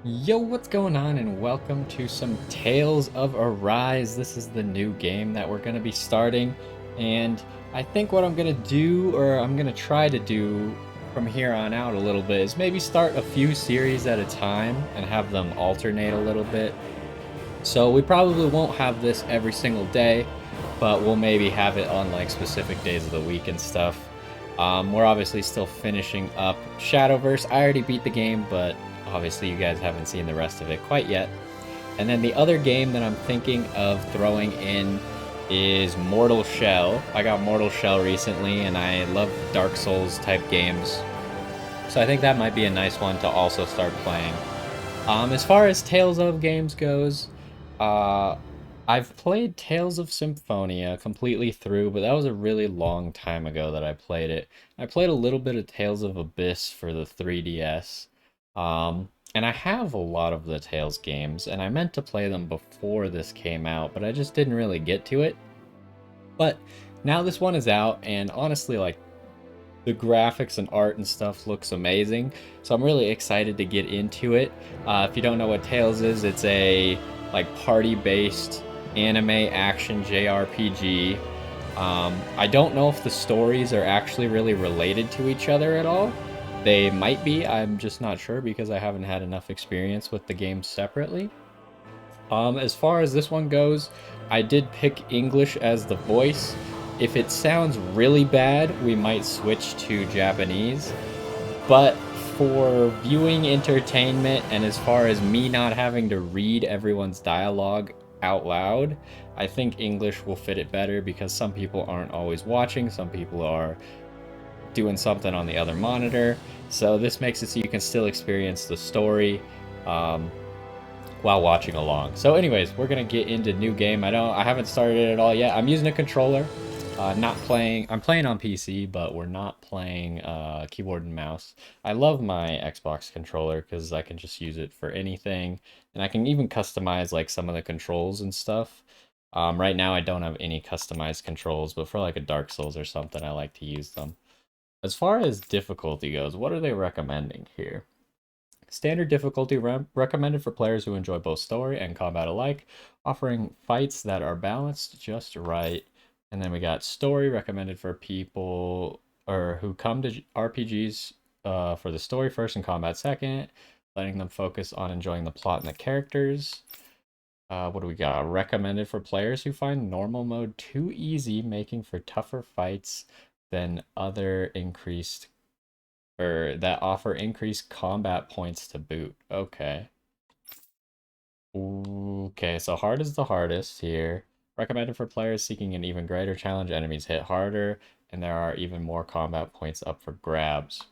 Yo, what's going on, and welcome to some Tales of Arise. This is the new game that we're going to be starting, and I think what I'm going to do, or I'm going to try to do from here on out a little bit, is maybe start a few series at a time and have them alternate a little bit. So we probably won't have this every single day, but we'll maybe have it on like specific days of the week and stuff. We're obviously still finishing up Shadowverse. I already beat the game, but obviously you guys haven't seen the rest of it quite yet. And then the other game that I'm thinking of throwing in is Mortal Shell. I got Mortal Shell recently, and I love Dark Souls type games. So I think that might be a nice one to also start playing. As far as Tales of games goes, uh, I've played Tales of Symphonia completely through, but that was a really long time ago that I played it. I played a little bit of Tales of Abyss for the 3DS. And I have a lot of the Tales games, and I meant to play them before this came out, but I just didn't really get to it. But now this one is out, and honestly, like, the graphics and art and stuff looks amazing, so I'm really excited to get into it. If you don't know what Tales is, it's a like party-based anime action JRPG. I don't know if the stories are actually really related to each other at all. They might be, I'm just not sure because I haven't had enough experience with the games separately. As far as this one goes, I did pick English as the voice. If it sounds really bad, we might switch to Japanese. But for viewing entertainment and as far as me not having to read everyone's dialogue out loud, I think English will fit it better because some people aren't always watching, some people are doing something on the other monitor. So this makes it so you can still experience the story. Um, while watching along. So anyways, we're gonna get into new game. I haven't started it at all yet. I'm using a controller. Not playing. I'm playing on PC, but we're not playing keyboard and mouse. I love my Xbox controller because I can just use it for anything, and I can even customize like some of the controls and stuff. Right now, I don't have any customized controls, but for like a Dark Souls or something, I like to use them. As far as difficulty goes, what are they recommending here? Standard difficulty recommended for players who enjoy both story and combat alike, offering fights that are balanced just right. And then we got story recommended for people or who come to RPGs for the story first and combat second, letting them focus on enjoying the plot and the characters. What do we got? Recommended for players who find normal mode too easy, making for tougher fights than other increased or that offer increased combat points to boot. Okay. Okay, so hard is the hardest here. Recommended for players seeking an even greater challenge. Enemies hit harder, and there are even more combat points up for grabs.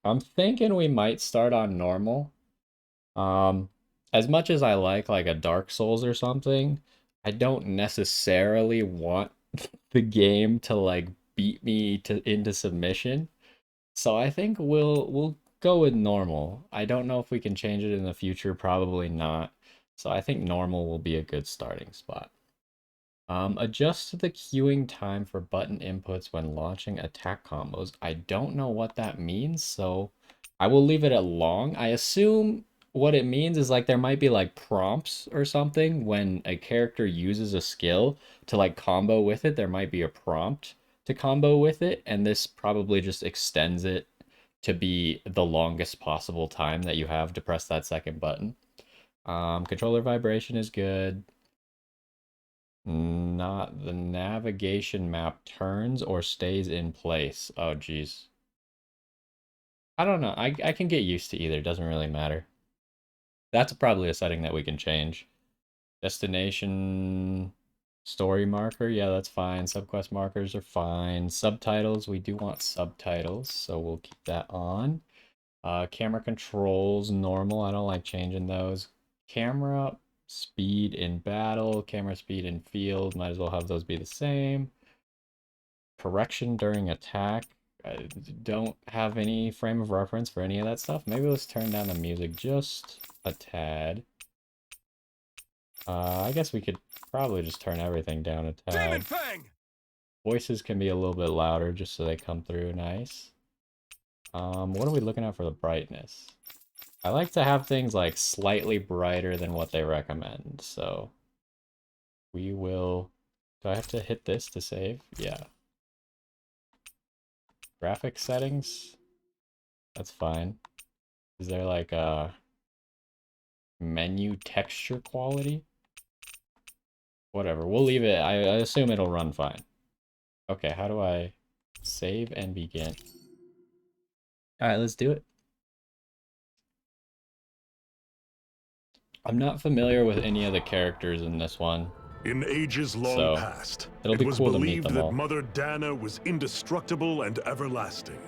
I'm thinking we might start on normal. Um, as much as I like a Dark Souls or something, I don't necessarily want the game to like beat me to into submission. So I think we'll go with normal. I don't know if we can change it in the future, probably not. So I think normal will be a good starting spot. Adjust the queuing time for button inputs when launching attack combos. I don't know what that means, so I will leave it at long. I assume what it means is like there might be like prompts or something when a character uses a skill to like combo with it. There might be a prompt to combo with it, and this probably just extends it to be the longest possible time that you have to press that second button. Controller vibration is good. Not the navigation map turns or stays in place. Oh, geez. I don't know. I can get used to either. Doesn't really matter. That's probably a setting that we can change. Destination story marker. Yeah, that's fine. Subquest markers are fine. Subtitles. We do want subtitles, so we'll keep that on. Camera controls, normal. I don't like changing those. Camera speed in battle, camera speed in field. Might as well have those be the same. Correction during attack. I don't have any frame of reference for any of that stuff. Maybe let's turn down the music just a tad. I guess we could probably just turn everything down a tad. Voices can be a little bit louder just so they come through nice. What are we looking at for the brightness? I like to have things like slightly brighter than what they recommend, so we will... Do I have to hit this to save? Yeah. Graphic settings? That's fine. Is there like a menu texture quality? Whatever, we'll leave it. I assume it'll run fine. Okay, how do I save and begin? Alright, let's do it. I'm not familiar with any of the characters in this one. In ages long past, it'll be it was cool to meet believed them that all. Mother Dana was indestructible and everlasting.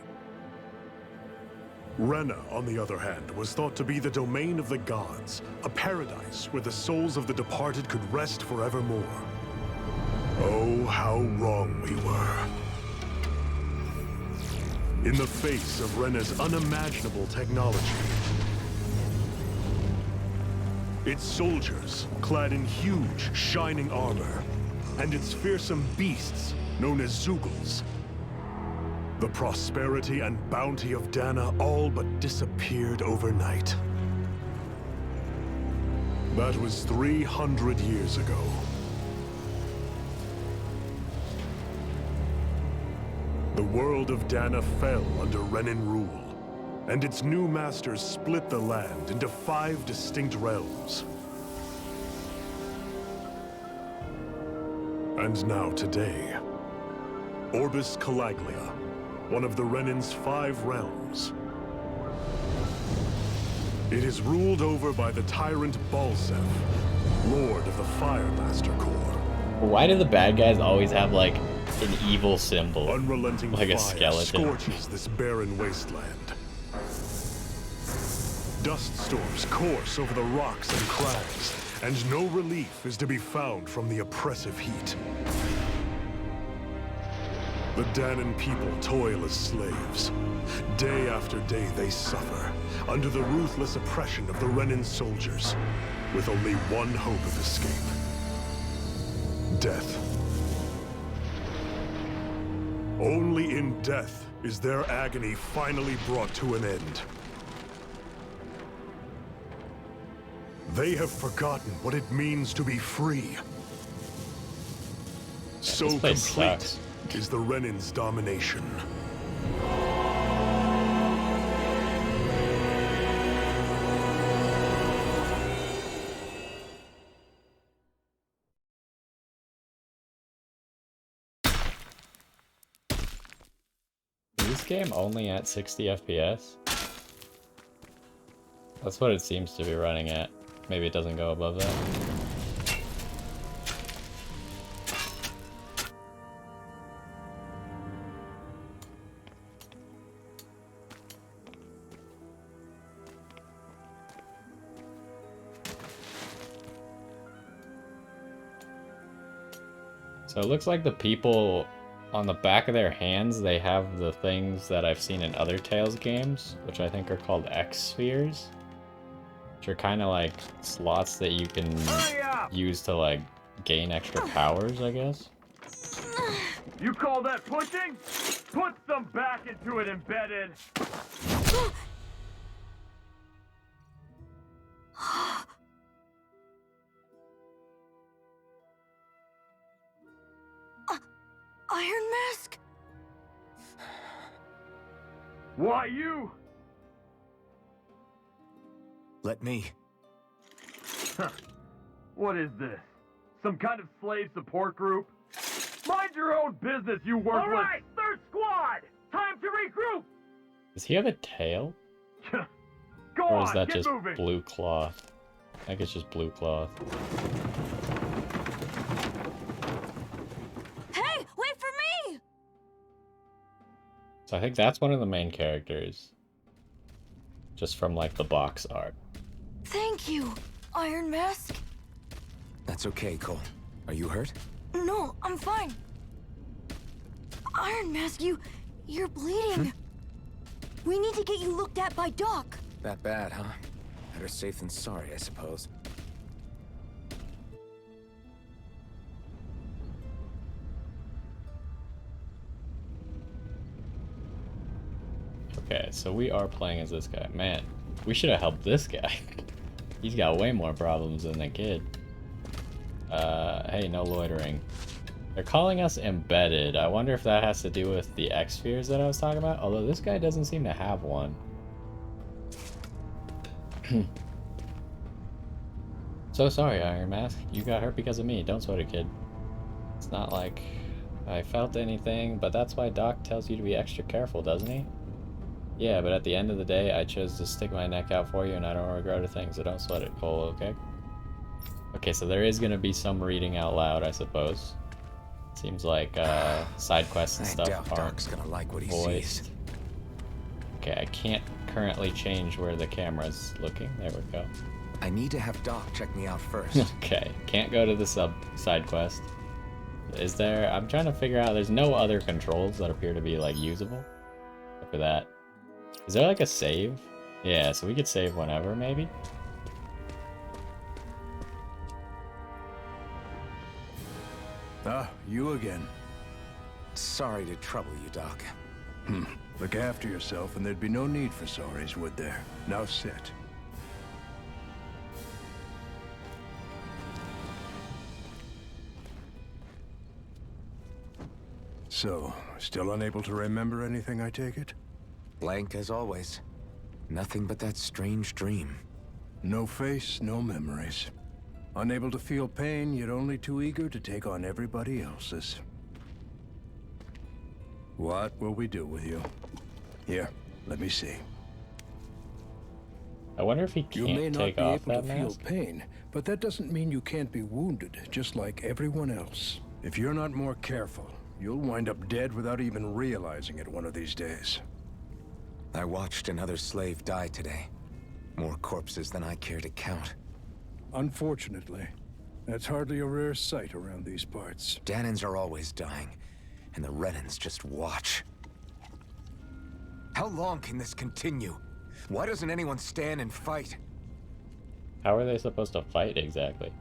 Rena, on the other hand, was thought to be the domain of the gods, a paradise where the souls of the departed could rest forevermore. Oh, how wrong we were. In the face of Rena's unimaginable technology, its soldiers, clad in huge, shining armor, and its fearsome beasts, known as Zeugles. The prosperity and bounty of Dana all but disappeared overnight. That was 300 years ago. The world of Dana fell under Renan rule, and its new masters split the land into 5 distinct realms. And now today, Orbis Calaglia, one of the Renan's 5 realms. It is ruled over by the tyrant Balsef, lord of the Fire Master Corps. Why do the bad guys always have like an evil symbol? Unrelenting like a fire skeleton. scorches this barren wasteland. Dust storms course over the rocks and crags, and no relief is to be found from the oppressive heat. The Danan people toil as slaves. Day after day they suffer, under the ruthless oppression of the Renan soldiers, with only one hope of escape. Death. Only in death is their agony finally brought to an end. They have forgotten what it means to be free. So complete sucks. is the Renan's domination. Is this game only at 60 FPS? That's what it seems to be running at. Maybe it doesn't go above that. So it looks like the people on the back of their hands, they have the things that I've seen in other Tales games, which I think are called X-Spheres. Which are kind of like slots that you can use to like gain extra powers, I guess. You call that pushing? Put some back into it, embedded. Iron Mask? Why you? Let me. Huh. What is this? Some kind of slave support group? Mind your own business, you worthless! All right, third squad! Time to regroup! Does he have a tail? Go Or on, is that get just moving! blue cloth? I think it's just blue cloth. Hey, wait for me! So I think that's one of the main characters. Just from like the box art. Thank you, Iron Mask. That's okay, Cole. Are you hurt? No, I'm fine. Iron Mask, you're bleeding. We need to get you looked at by Doc. That bad, huh? Better safe than sorry, I suppose. Okay, so we are playing as this guy. Man, We should have helped this guy. He's got way more problems than the kid. Hey, no loitering. They're calling us embedded. I wonder if that has to do with the X-spheres that I was talking about. Although this guy doesn't seem to have one. So sorry, Iron Mask. You got hurt because of me. Don't sweat it, kid. It's not like I felt anything, but that's why Doc tells you to be extra careful, doesn't he? Yeah, but at the end of the day, I chose to stick my neck out for you, and I don't regret a thing, so don't sweat it, Cole, okay? Okay, so there is going to be some reading out loud, I suppose. Seems like side quests and stuff aren't Doc's gonna like what he voiced. sees. Okay, I can't currently change where the camera's looking. There we go. I need to have Doc check me out first. Okay, can't go to the side quest. Is there... I'm trying to figure out... There's no other controls that appear to be, like, usable. Except for that. Is there, like, a save? Yeah, so we could save whenever, maybe? Ah, you again. Sorry to trouble you, Doc. Look after yourself and there'd be no need for sorries, would there? Now sit. So, still unable to remember anything, I take it? Blank as always. Nothing but that strange dream. No face, no memories. Unable to feel pain, yet only too eager to take on everybody else's. What will we do with you? Here, let me see. I wonder if he You can't may not take be off able that to feel mask. pain, but that doesn't mean you can't be wounded, just like everyone else. If you're not more careful, you'll wind up dead without even realizing it one of these days. I watched another slave die today. More corpses than I care to count. Unfortunately, that's hardly a rare sight around these parts. Danins are always dying, and the Renans just watch. How long can this continue? Why doesn't anyone stand and fight? How are they supposed to fight exactly?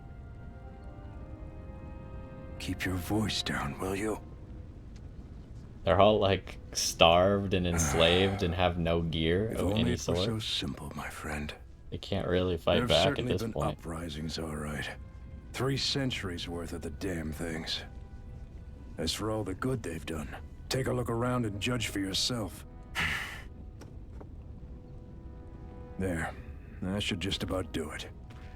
Keep your voice down, will you? They're all like starved and enslaved and have no gear If of only any it were sort. so simple, my friend. They can't really There fight have back at certainly this been point. uprisings, all right. 3 centuries worth of the damn things. As for all the good they've done, take a look around and judge for yourself. There. That should just about do it.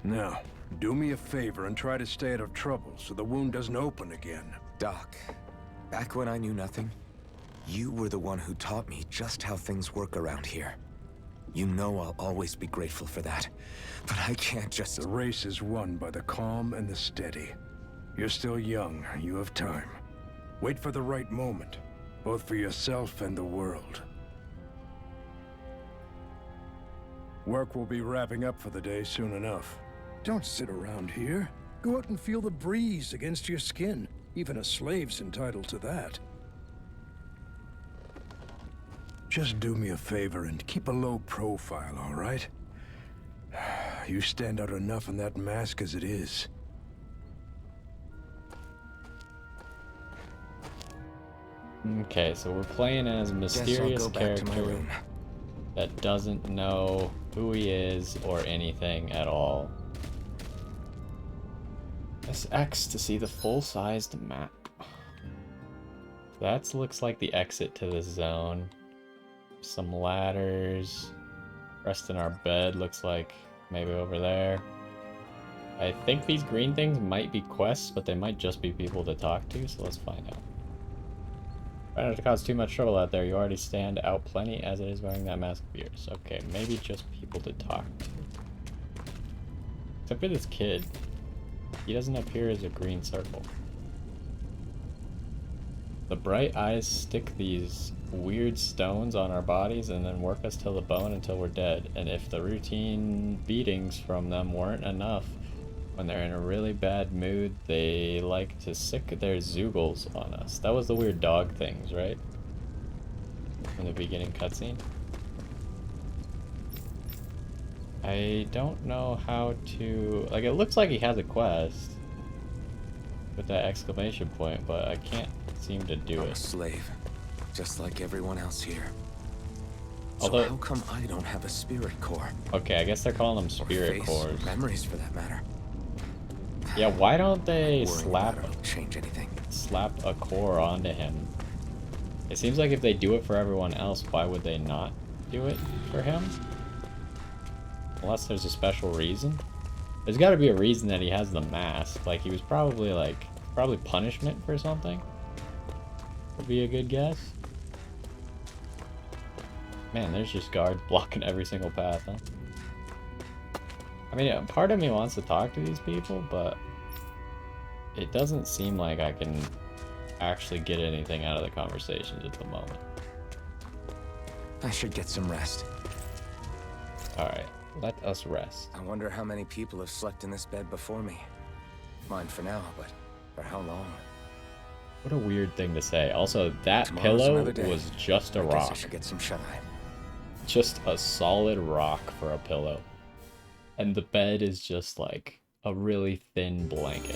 Now, do me a favor and try to stay out of trouble so the wound doesn't open again. Doc, back when I knew nothing, you were the one who taught me just how things work around here. You know I'll always be grateful for that, but I can't just... The race is won by the calm and the steady. You're still young, you have time. Wait for the right moment, both for yourself and the world. Work will be wrapping up for the day soon enough. Don't sit around here. Go out and feel the breeze against your skin. Even a slave's entitled to that. Just do me a favor and keep a low profile, all right? You stand out enough in that mask as it is. Okay, so we're playing as a Guess I'll mysterious go back to my character room. that doesn't know who he is or anything at all. Press X to see the full-sized map. That looks like the exit to this zone. Some ladders. Rest in our bed looks like maybe over there. I think these green things might be quests, but they might just be people to talk to, so let's find out. Try not to cause too much trouble out there. You already stand out plenty as it is wearing that mask of yours. Okay, maybe just people to talk to. Except for this kid. He doesn't appear as a green circle. The bright eyes stick these weird stones on our bodies and then work us till the bone until we're dead. And if the routine beatings from them weren't enough, when they're in a really bad mood, they like to sick their zoogles on us. That was the weird dog things, right? In the beginning cutscene. I don't know how to... Like, it looks like he has a quest with that exclamation point, but I can't seem to do I'm a it. slave, just like everyone else here. So Although, how come I don't have a spirit core? okay, I guess they're calling them Or spirit face, cores. or memories for that matter. Yeah, why don't they Worrying slap about it'll change anything. a core onto him? It seems like if they do it for everyone else, why would they not do it for him? Unless there's a special reason. There's got to be a reason that he has the mask. Like, he was probably, like, punishment for something. Would be a good guess. Man, there's just guards blocking every single path, huh? I mean, part of me wants to talk to these people, but it doesn't seem like I can actually get anything out of the conversations at the moment. I should get some rest. Alright, let us rest. I wonder how many people have slept in this bed before me. Mine for now, but for how long? What a weird thing to say. Also, that Tomorrow's pillow another day. was just a I guess I rock. should get some shut-eye. Just a solid rock for a pillow. And the bed is just like a really thin blanket.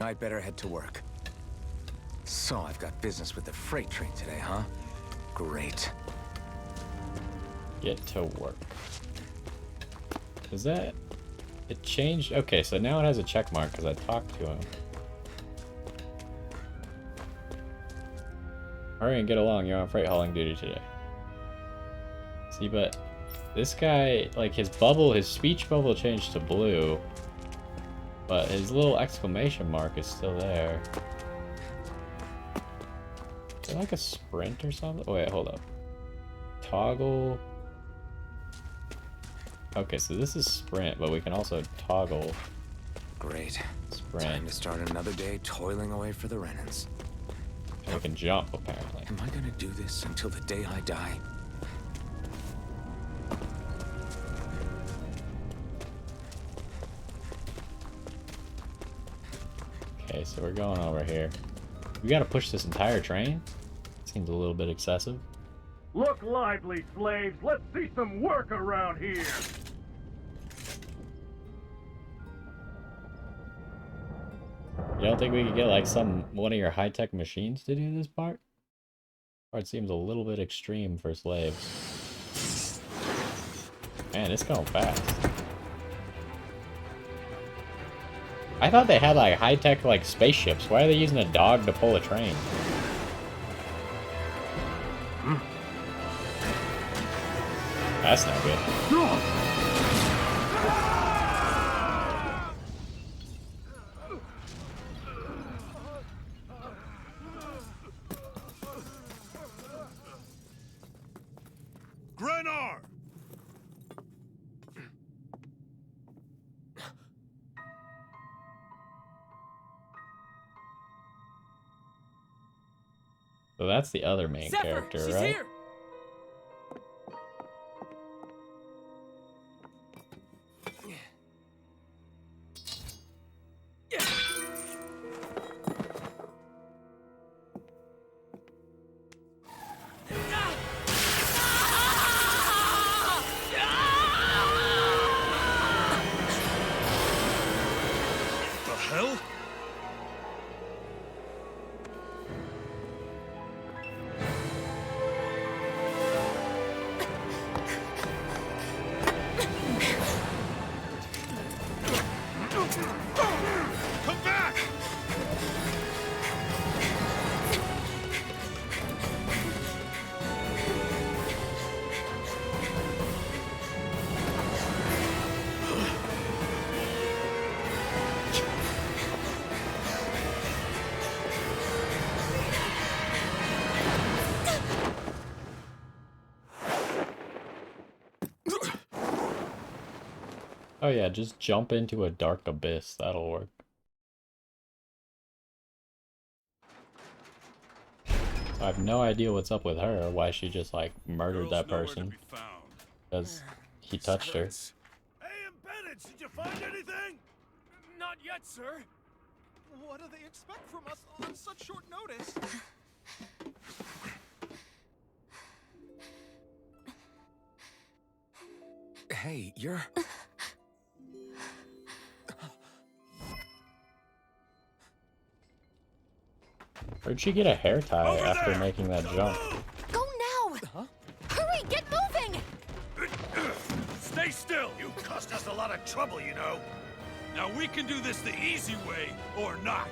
I'd better head to work. So I've got business with the freight train today, huh? Great. Get to work. Is that... It changed? Okay, so now it has a check mark because I talked to him. Hurry and get along, you're on freight hauling duty today. See, but this guy, like, his speech bubble changed to blue, but his little exclamation mark is still there. Is it like a sprint or something? Wait, hold up. Toggle. Okay, so this is sprint, but we can also toggle Great. sprint. Time to start another day toiling away for the Renans. And we can jump, apparently. Am I gonna do this until the day I die? Okay, so we're going over here. We gotta push this entire train? Seems a little bit excessive. Look lively, slaves. Let's see some work around here. You don't think we could get like one of your high-tech machines to do this part? Part seems a little bit extreme for slaves. Man, it's going fast. I thought they had like high-tech like spaceships. Why are they using a dog to pull a train? That's not good. Grenar! So that's the other main character, right? Here. The hell? Come back! Oh yeah, just jump into a dark abyss. That'll work. So I have no idea what's up with her, why she just like murdered that person. Because he touched her. Hey, Bennett, did you find anything? Not yet, sir. What do they expect from us on such short notice? Hey, you're... Where'd she get a hair tie Over after there! making that jump? Go now! Hurry, get moving! Stay still! You caused us a lot of trouble, you know. Now we can do this the easy way, or not.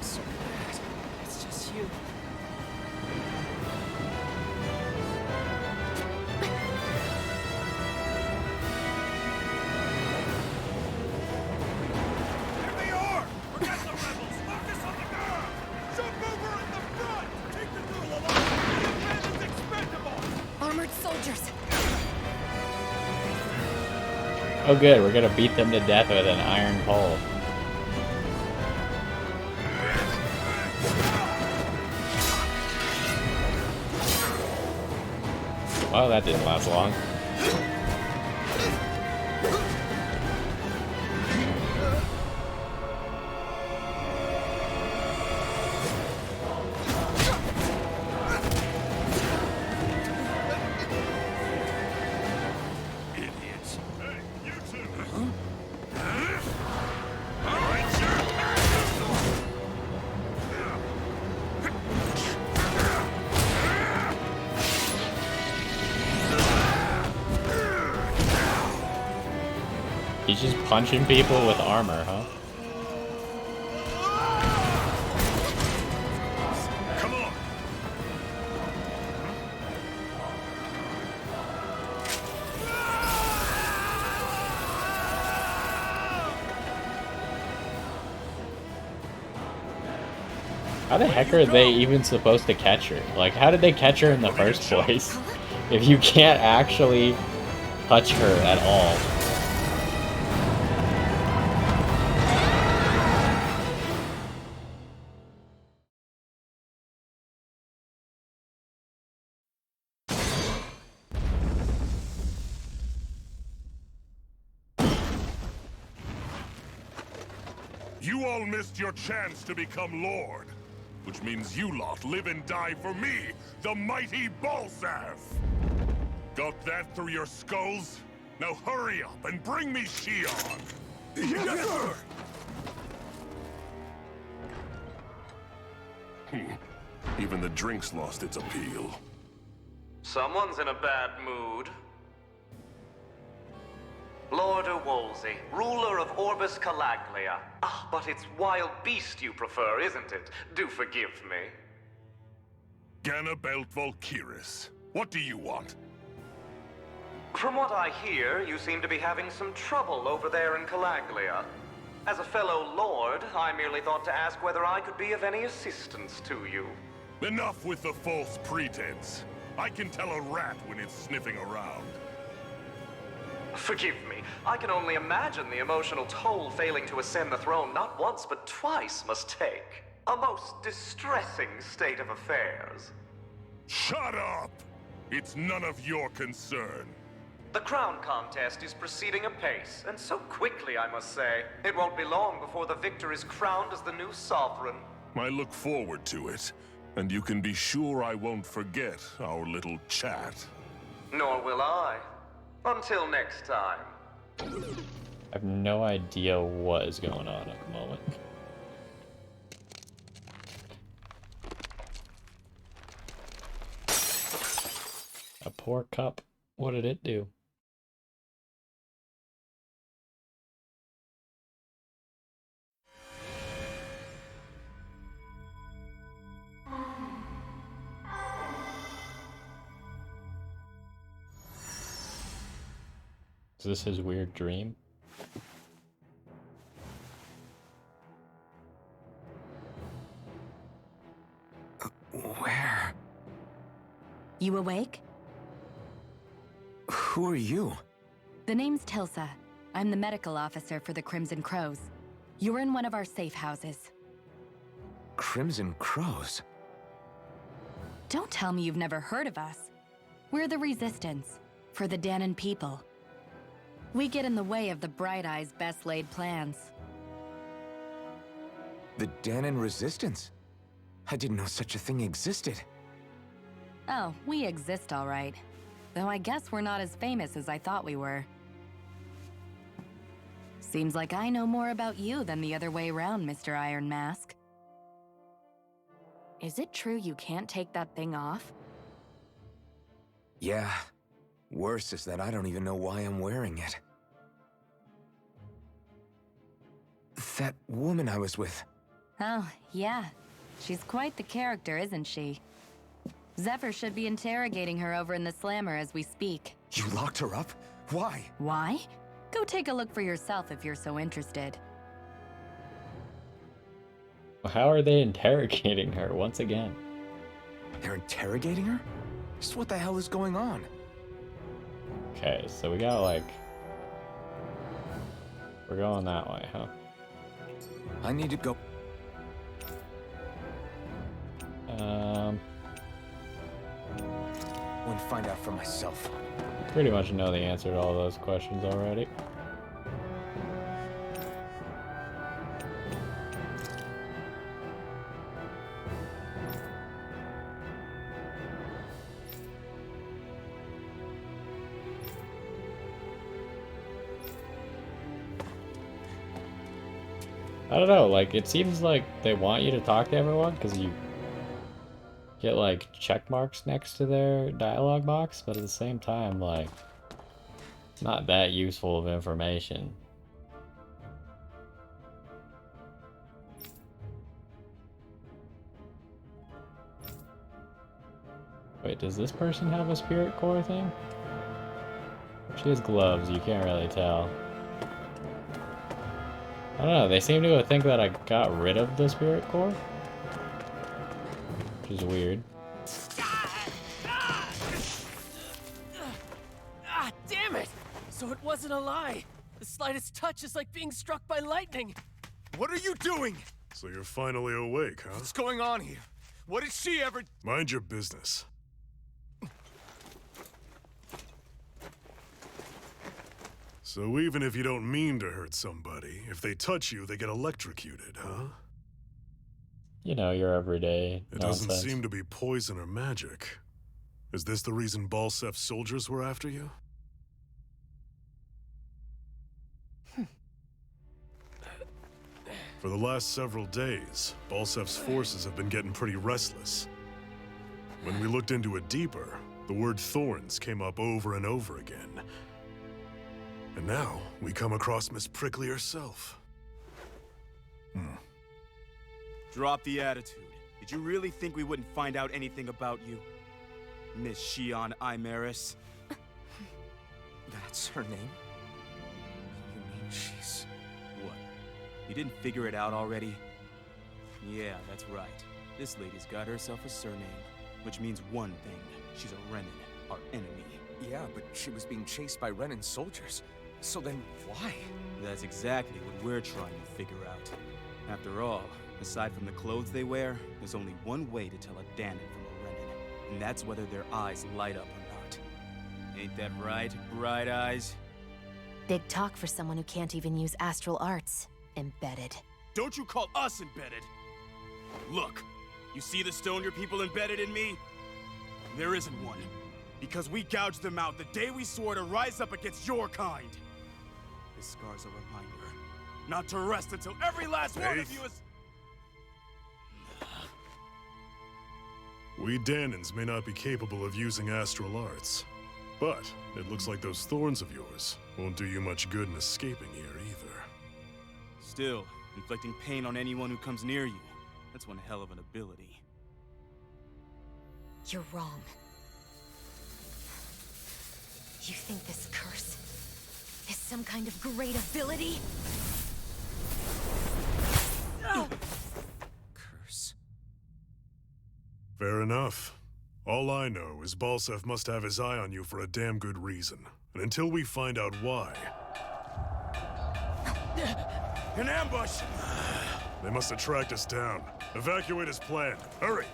So bad. It's just you. Here they are! Forget the rebels! Focus on the girl! Jump over in the front! Take the girl along! The man is expendable! Armored soldiers! Oh good, we're gonna beat them to death with an iron pole. Well, that didn't last long. Idiots! Hey, you two! He's just punching people with armor, huh? Come on! How the heck are they even supposed to catch her? Like, how did they catch her in the first place? If you can't actually touch her at all. You all missed your chance to become Lord. Which means you lot live and die for me, the mighty Balsav! Got that through your skulls? Now hurry up and bring me Shion! Yes, sir! Even the drink's lost its appeal. Someone's in a bad mood. Lord Wolsey, ruler of Orbis Calaglia. Ah, but it's wild beast you prefer, isn't it? Do forgive me. Ganabelt Volkiris, what do you want? From what I hear, you seem to be having some trouble over there in Calaglia. As a fellow lord, I merely thought to ask whether I could be of any assistance to you. Enough with the false pretense. I can tell a rat when it's sniffing around. Forgive me. I can only imagine the emotional toll failing to ascend the throne not once but twice must take. A most distressing state of affairs. Shut up! It's none of your concern. The crown contest is proceeding apace, and so quickly, I must say. It won't be long before the victor is crowned as the new sovereign. I look forward to it, and you can be sure I won't forget our little chat. Nor will I. Until next time. I have no idea what is going on at the moment. A poor cup. What did it do? Is this his weird dream? Where? You awake? Who are you? The name's Tilsa. I'm the medical officer for the Crimson Crows. You're in one of our safe houses. Crimson Crows? Don't tell me you've never heard of us. We're the Resistance, for the Danon people. We get in the way of the Bright Eye's best laid plans. The Danon Resistance? I didn't know such a thing existed. Oh, we exist all right. Though I guess we're not as famous as I thought we were. Seems like I know more about you than the other way around, Mr. Iron Mask. Is it true you can't take that thing off? Yeah. Worse is that I don't even know why I'm wearing it. That woman I was with. Oh, yeah. She's quite the character, isn't she? Zephyr should be interrogating her over in the Slammer as we speak. You locked her up? Why? Why? Go take a look for yourself if you're so interested. How are they interrogating her once again? They're interrogating her? Just what the hell is going on? Okay, so we got like... We're going that way, huh? I need to go. Um... I want to find out for myself. Pretty much know the answer to all those questions already. I don't know, like, it seems like they want you to talk to everyone because you get, like, check marks next to their dialogue box, but at the same time, like, it's not that useful of information. Wait, does this person have a spirit core thing? She has gloves, you can't really tell. I don't know, they seem to think that I got rid of the spirit core. Which is weird. Damn it! So it wasn't a lie. The slightest touch is like being struck by lightning. What are you doing? So you're finally awake, huh? What's going on here? What did she ever... Mind your business. So even if you don't mean to hurt somebody, if they touch you, they get electrocuted, huh? You know, your everyday It nonsense. doesn't seem to be poison or magic. Is this the reason Balsef's soldiers were after you? For the last several days, Balsef's forces have been getting pretty restless. When we looked into it deeper, the word thorns came up over and over again. And now, we come across Miss Prickly herself. Drop the attitude. Did you really think we wouldn't find out anything about you? Miss Shion Imaris? That's her name? You mean she's... What? You didn't figure it out already? Yeah, that's right. This lady's got herself a surname, which means one thing. She's a Renin, our enemy. Yeah, but she was being chased by Renin soldiers. So then, why? That's exactly what we're trying to figure out. After all, aside from the clothes they wear, there's only one way to tell a Danon from a Renin, and that's whether their eyes light up or not. Ain't that right, Bright Eyes? Big talk for someone who can't even use astral arts. Embedded. Don't you call us embedded! Look, you see the stone your people embedded in me? There isn't one. Because we gouged them out the day we swore to rise up against your kind. This scar's a reminder, not to rest until every last one of you is... We Danons may not be capable of using astral arts, but it looks like those thorns of yours won't do you much good in escaping here either. Still, inflicting pain on anyone who comes near you, that's one hell of an ability. You're wrong. You think this curse is some kind of great ability? Curse. Fair enough. All I know is Balsef must have his eye on you for a damn good reason. And until we find out why... An ambush! They must have tracked us down. Evacuate as planned. Hurry!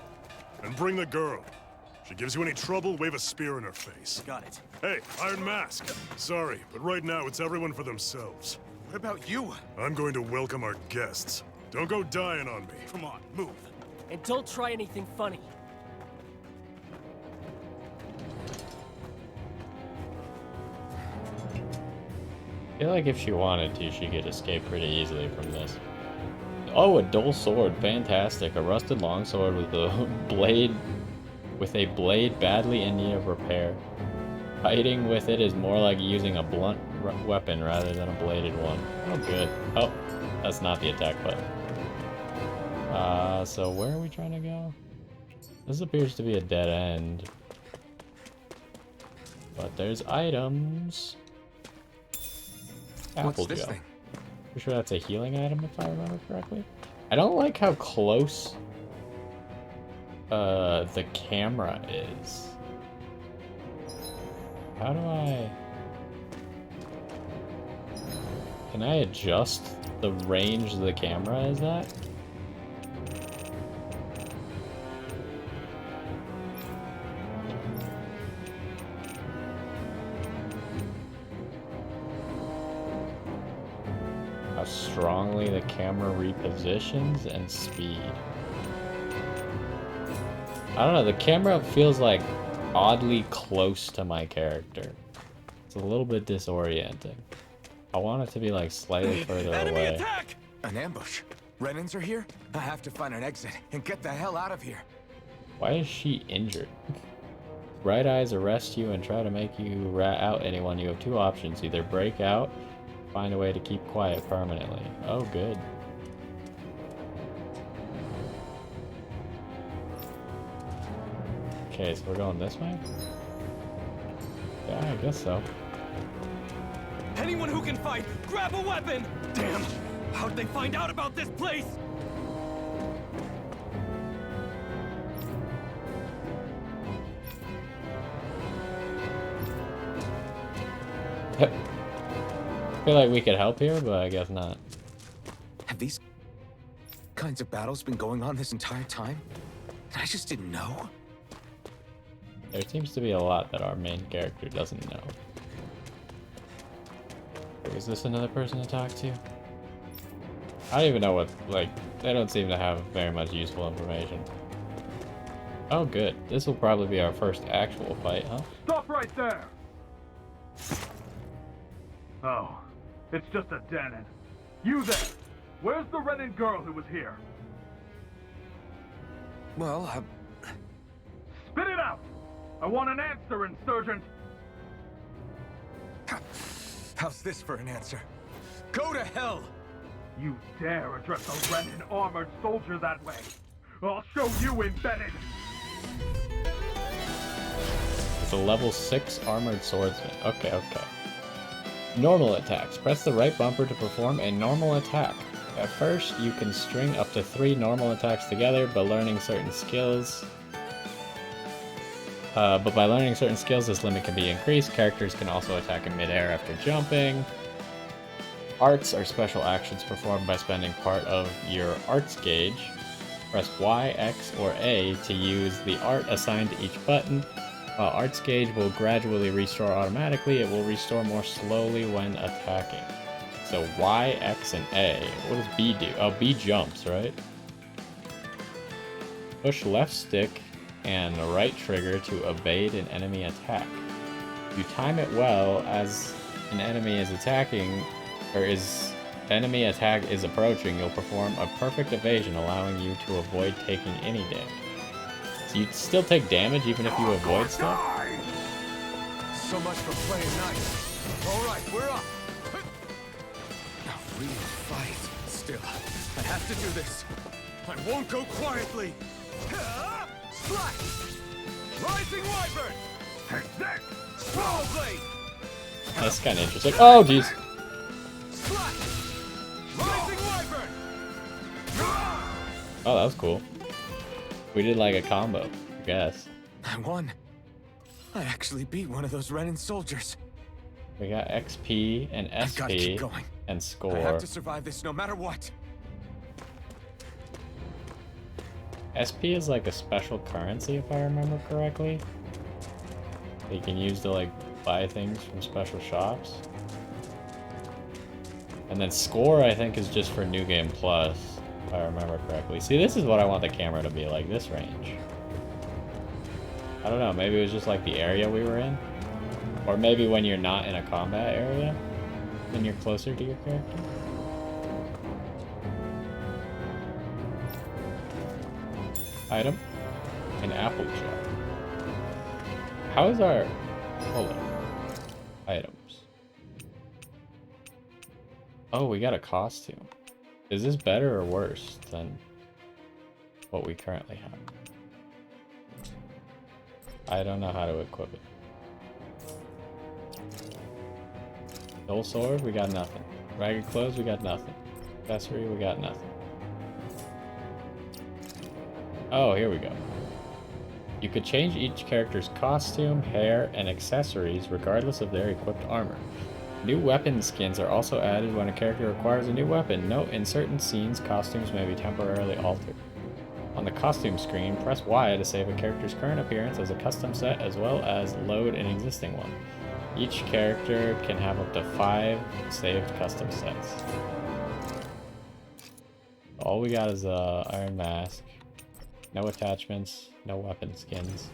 And bring the girl. If she gives you any trouble, wave a spear in her face. Got it. Hey, Iron Mask. Sorry, but right now it's everyone for themselves. What about you? I'm going to welcome our guests. Don't go dying on me. Come on, move. And don't try anything funny. I feel like if she wanted to, she could escape pretty easily from this. Oh, a dull sword. Fantastic. A rusted longsword with a blade badly in need of repair. Fighting with it is more like using a blunt weapon rather than a bladed one. Oh, good. Oh, that's not the attack button. So where are we trying to go? This appears to be a dead end. But there's items. What's this thing? Pretty sure that's a healing item if I remember correctly. I don't like how close the camera is. How do I... Can I adjust the range of the camera as that? How strongly the camera repositions and speed. I don't know, the camera feels like oddly close to my character. It's a little bit disorienting. I want it to be like slightly further Enemy away. attack! An ambush. Renans are here? I have to find an exit and get the hell out of here. Why is she injured? Bright Eyes arrest you and try to make you rat out anyone. You have two options. Either break out, find a way to keep quiet permanently. Oh, good. Okay, so we're going this way? Yeah, I guess so. Anyone who can fight, grab a weapon! Damn! How'd they find out about this place? I feel like we could help here, but I guess not. Have these kinds of battles been going on this entire time? I just didn't know. There seems to be a lot that our main character doesn't know. Is this another person to talk to? I don't even know what, like, they don't seem to have very much useful information. Oh, good. This will probably be our first actual fight, huh? Stop right there! Oh, it's just a den. You there! Where's the Renin girl who was here? Well, Spit it out! I want an answer, Insurgent! How's this for an answer? Go to hell! You dare address a Renin armored soldier that way? I'll show you embedded! It's a level 6 armored swordsman. Okay, okay. Normal attacks. Press the right bumper to perform a normal attack. At first, you can string up to 3 normal attacks together, but by learning certain skills, this limit can be increased. Characters can also attack in midair after jumping. Arts are special actions performed by spending part of your arts gauge. Press Y, X, or A to use the art assigned to each button. While arts gauge will gradually restore automatically, it will restore more slowly when attacking. So Y, X, and A. What does B do? Oh, B jumps, right? Push left stick and the right trigger to evade an enemy attack. If you time it well as an enemy is attacking, enemy attack is approaching, you'll perform a perfect evasion, allowing you to avoid taking any damage. So you still take damage even if you avoid stuff? So much for playing nice. Alright, we're up. A real fight. Still, I have to do this. I won't go quietly. Slash! Rising Wyvern! Take this! Small blade! That's kind of interesting. Oh, jeez. Slash! Rising Wyvern! Oh, that was cool. We did like a combo, I guess. I won. I actually beat one of those Renin soldiers. We got XP and I've gotta keep SP going. and score. I have to survive this no matter what. SP is like a special currency, if I remember correctly. That you can use to like buy things from special shops. And then score, I think, is just for New Game Plus. If I remember correctly. See, this is what I want the camera to be like, this range. I don't know, maybe it was just like the area we were in? Or maybe when you're not in a combat area, then you're closer to your character. Item. An apple jar. How is our... Hold on. Items. Oh, we got a costume. Is this better or worse than what we currently have? I don't know how to equip it. Soul sword, we got nothing. Ragged clothes, we got nothing. Accessory, we got nothing. Oh, here we go. You could change each character's costume, hair, and accessories regardless of their equipped armor. New weapon skins are also added when a character acquires a new weapon. Note, in certain scenes, costumes may be temporarily altered. On the costume screen, press Y to save a character's current appearance as a custom set as well as load an existing one. Each character can have up to 5 saved custom sets. All we got is a Iron Mask. No attachments, no weapon skins.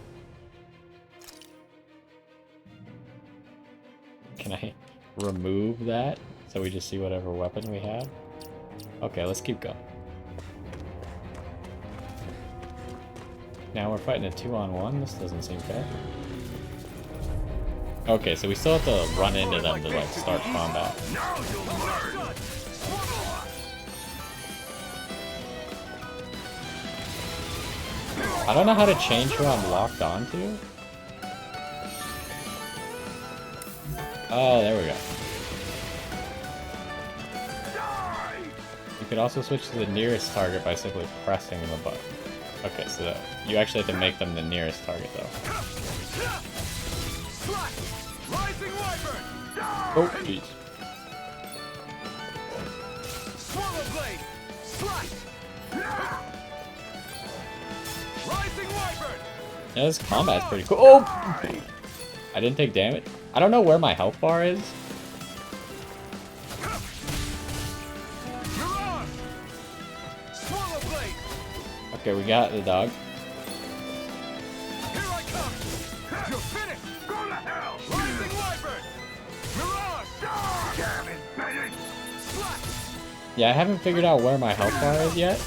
Can I remove that so we just see whatever weapon we have? Okay, let's keep going. Now we're fighting a 2-on-1. This doesn't seem fair. Okay, so we still have to run into them to like start combat. I don't know how to change who I'm locked onto. Oh, there we go. You could also switch to the nearest target by simply pressing the button. Okay, so you actually have to make them the nearest target though. Oh, jeez. Yeah, this combat's pretty cool. Oh! I didn't take damage. I don't know where my health bar is. Okay, we got the dog. Here I come. You're finished. Go to hell. Rising Wyvern. Mirage. Damn it, Bennett. Yeah, I haven't figured out where my health bar is yet.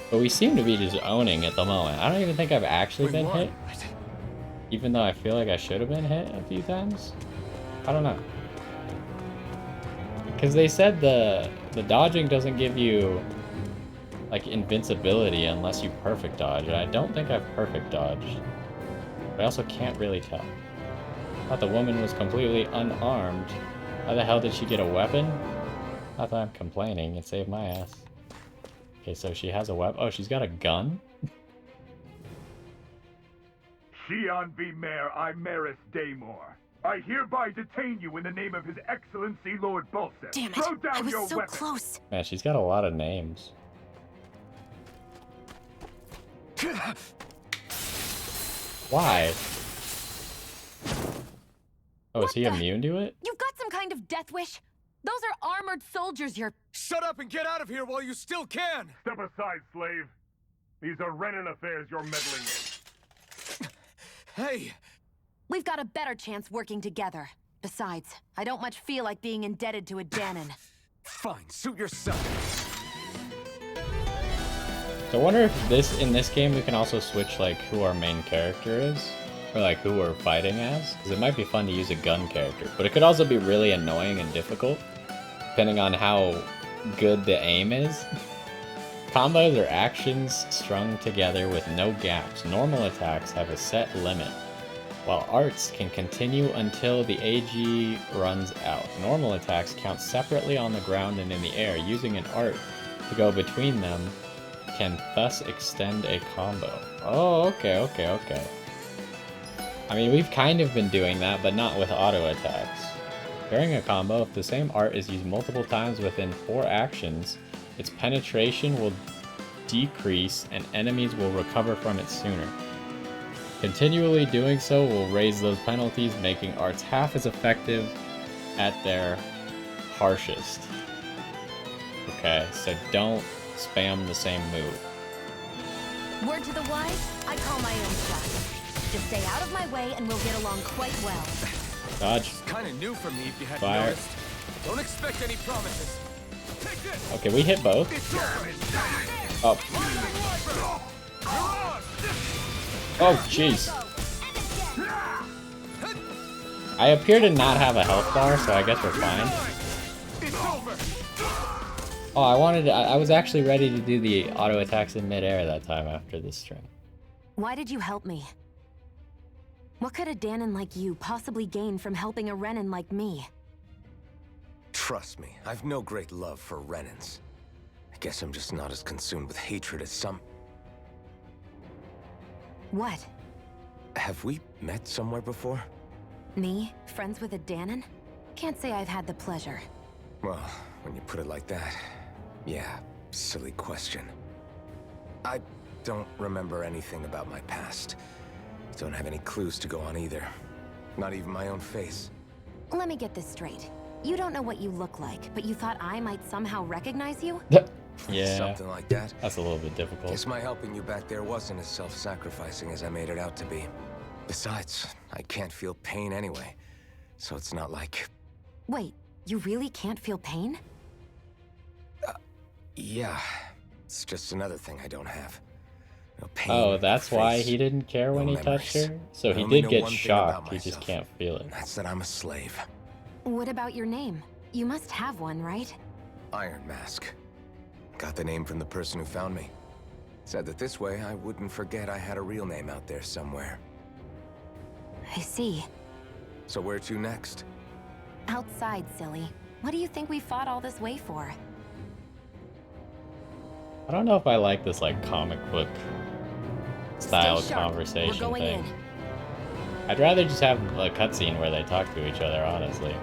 But we seem to be just owning at the moment. I don't even think I've actually been hit. Even though I feel like I should have been hit a few times. I don't know. Because they said the dodging doesn't give you like invincibility unless you perfect dodge. And I don't think I've perfect dodged. But I also can't really tell. I thought the woman was completely unarmed. How the hell did she get a weapon? Not that I'm complaining. It saved my ass. Okay, so she has a weapon. Oh, she's got a gun? Shion V. Mayor Imaris Daymore. I hereby detain you in the name of His Excellency Lord Bolseth. Damn it! Throw down I was your so weapon. close. Man, she's got a lot of names. Why? Oh, is he immune to it? You've got some kind of death wish? Those are armored soldiers you're... Shut up and get out of here while you still can! Step aside, slave. These are Renan affairs you're meddling in. Hey! We've got a better chance working together. Besides, I don't much feel like being indebted to a Danon. Fine, suit yourself. So I wonder if in this game we can also switch like who our main character is. Or like who we're fighting as. Because it might be fun to use a gun character. But it could also be really annoying and difficult. Depending on how good the aim is. Combos are actions strung together with no gaps. Normal attacks have a set limit, while arts can continue until the AG runs out. Normal attacks count separately on the ground and in the air. Using an art to go between them can thus extend a combo. Oh, okay. I mean, we've kind of been doing that, but not with auto attacks. During a combo, if the same art is used multiple times within 4 actions, its penetration will decrease and enemies will recover from it sooner. Continually doing so will raise those penalties, making arts half as effective at their harshest. Okay, so don't spam the same move. Word to the wise, I call my own shot. Just stay out of my way and we'll get along quite well. Dodge. Kind of new for me if you hadn't Fire. noticed. Don't expect any promises. Okay, we hit both. Oh. Oh, jeez. I appear to not have a health bar, so I guess we're fine. Oh, I was actually ready to do the auto attacks in midair that time after this string. Why did you help me? What could a Danon like you possibly gain from helping a Renin like me? Trust me, I've no great love for Renins. I guess I'm just not as consumed with hatred as some... What? Have we met somewhere before? Me? Friends with a Danon? Can't say I've had the pleasure. Well, when you put it like that, yeah, silly question. I don't remember anything about my past. Don't have any clues to go on either. Not even my own face. Let me get this straight. You don't know what you look like, but you thought I might somehow recognize you? Yeah. Something like that. That's a little bit difficult. Guess my helping you back there wasn't as self-sacrificing as I made it out to be. Besides, I can't feel pain anyway, so it's not like... Wait, you really can't feel pain? Yeah. It's just another thing I don't have. No pain, Oh, that's no why face, he didn't care when no he touched memories. her? So I he only did know get one thing shocked, about he just myself, can't feel it. and that's that I'm a slave. What about your name? You must have one, right? Iron Mask. Got the name from the person who found me. Said that this way I wouldn't forget I had a real name out there somewhere. I see. So where to next? Outside, silly. What do you think we fought all this way for? I don't know if I like this like comic book style Stay sharp. conversation We're going thing. in. I'd rather just have a cutscene where they talk to each other, honestly.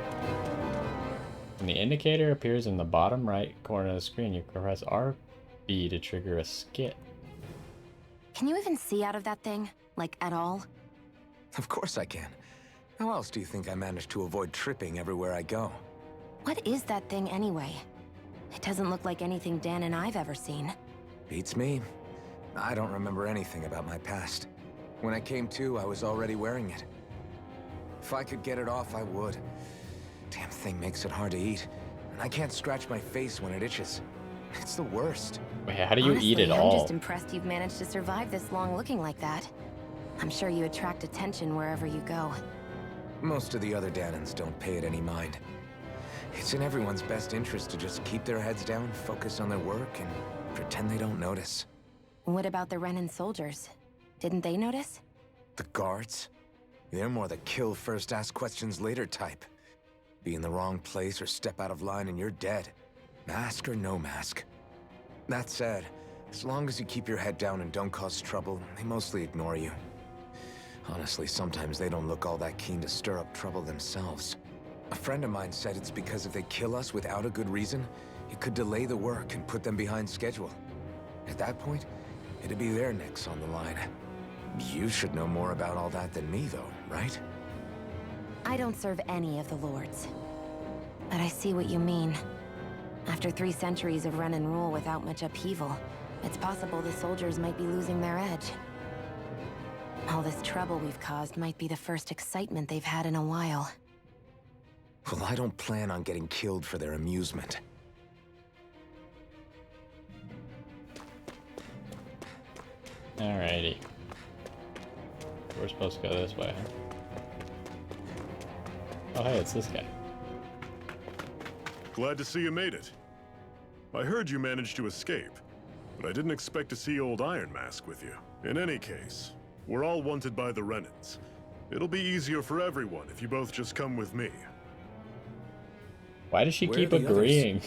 When the indicator appears in the bottom right corner of the screen, you can press RB to trigger a skit. Can you even see out of that thing? Like, at all? Of course I can. How else do you think I managed to avoid tripping everywhere I go? What is that thing anyway? It doesn't look like anything Dan and I've ever seen. Beats me. I don't remember anything about my past. When I came to, I was already wearing it. If I could get it off, I would. Damn thing makes it hard to eat. And I can't scratch my face when it itches. It's the worst. Wait, how do you Honestly, eat it I'm all? just impressed you've managed to survive this long looking like that. I'm sure you attract attention wherever you go. Most of the other Danons don't pay it any mind. It's in everyone's best interest to just keep their heads down, focus on their work, and pretend they don't notice. What about the Renin soldiers? Didn't they notice? The guards? They're more the kill first, ask questions later type. Be in the wrong place or step out of line and you're dead. Mask or no mask. That said, as long as you keep your head down and don't cause trouble, they mostly ignore you. Honestly, sometimes they don't look all that keen to stir up trouble themselves. A friend of mine said it's because if they kill us without a good reason, it could delay the work and put them behind schedule. At that point, it'd be their necks on the line. You should know more about all that than me, though, right? I don't serve any of the lords. But I see what you mean. After 3 centuries of Renin rule without much upheaval, it's possible the soldiers might be losing their edge. All this trouble we've caused might be the first excitement they've had in a while. Well, I don't plan on getting killed for their amusement. Alrighty. We're supposed to go this way, huh? Oh, hey, it's this guy. Glad to see you made it. I heard you managed to escape, but I didn't expect to see old Iron Mask with you. In any case, we're all wanted by the Renins. It'll be easier for everyone if you both just come with me. Why does she Where keep are the agreeing?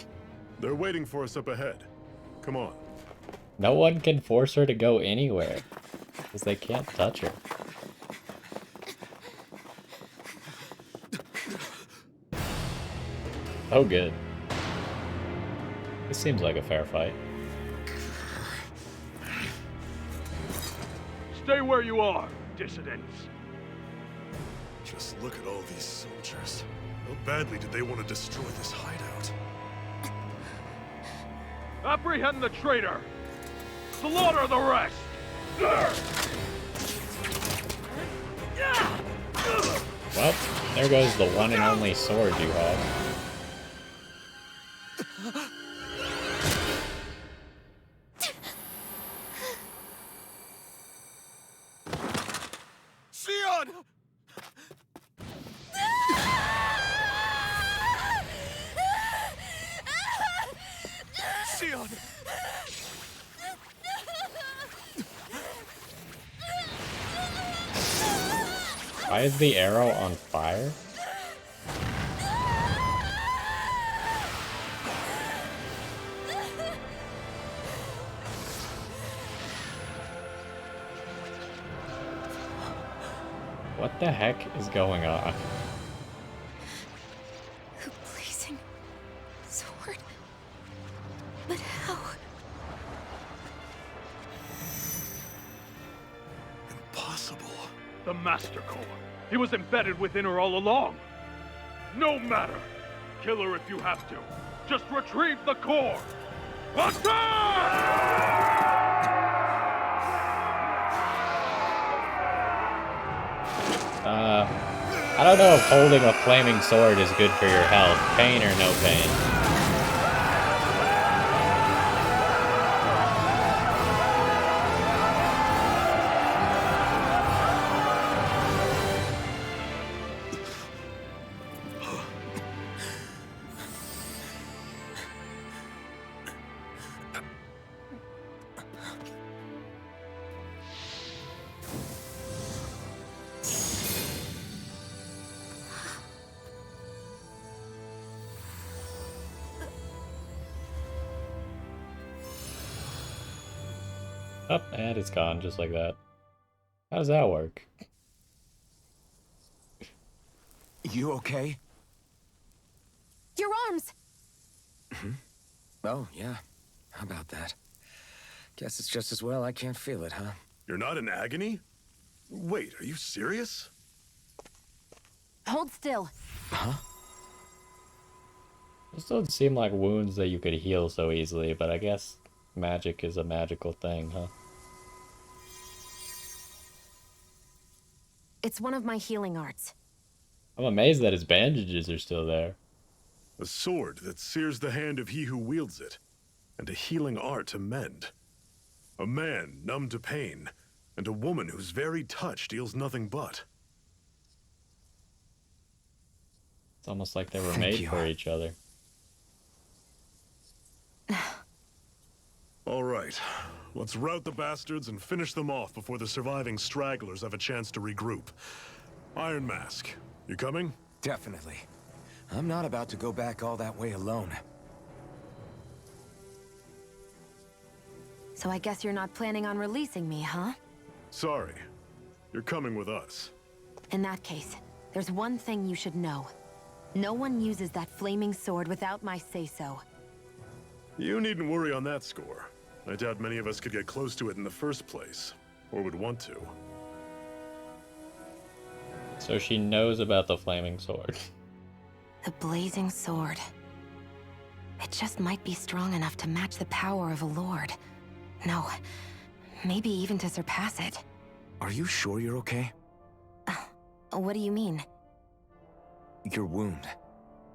They're waiting for us up ahead. Come on. No one can force her to go anywhere, because they can't touch her. Oh, good. This seems like a fair fight. Stay where you are. dissidents. Just look at all these soldiers. How badly did they want to destroy this hideout? Apprehend the traitor! Slaughter the rest! Well, there goes the one and only sword you have. Sion! Sion! Why is the arrow on fire? What the heck is going on? The blazing sword. But how? Impossible. The Master Core. He was embedded within her all along. No matter. Kill her if you have to. Just retrieve the core. I don't know if holding a flaming sword is good for your health. Pain or no pain. Oh, and it's gone just like that. How does that work? You okay? Your arms! Oh, yeah. How about that? Guess it's just as well I can't feel it, huh? You're not in agony? Wait, are you serious? Hold still. Huh? Those don't seem like wounds that you could heal so easily, but I guess magic is a magical thing, huh? It's one of my healing arts. I'm amazed that his bandages are still there. A sword that sears the hand of he who wields it, and a healing art to mend. A man numb to pain, and a woman whose very touch deals nothing but. It's almost like they were Thank made you. for each other. All right, let's rout the bastards and finish them off before the surviving stragglers have a chance to regroup. Iron Mask, you coming? Definitely. I'm not about to go back all that way alone. So I guess you're not planning on releasing me, huh? Sorry, you're coming with us. In that case, there's one thing you should know. No one uses that flaming sword without my say-so. You needn't worry on that score. I doubt many of us could get close to it in the first place, or would want to. So she knows about the flaming sword. The blazing sword. It just might be strong enough to match the power of a lord. No, maybe even to surpass it. Are you sure you're okay? What do you mean? Your wound.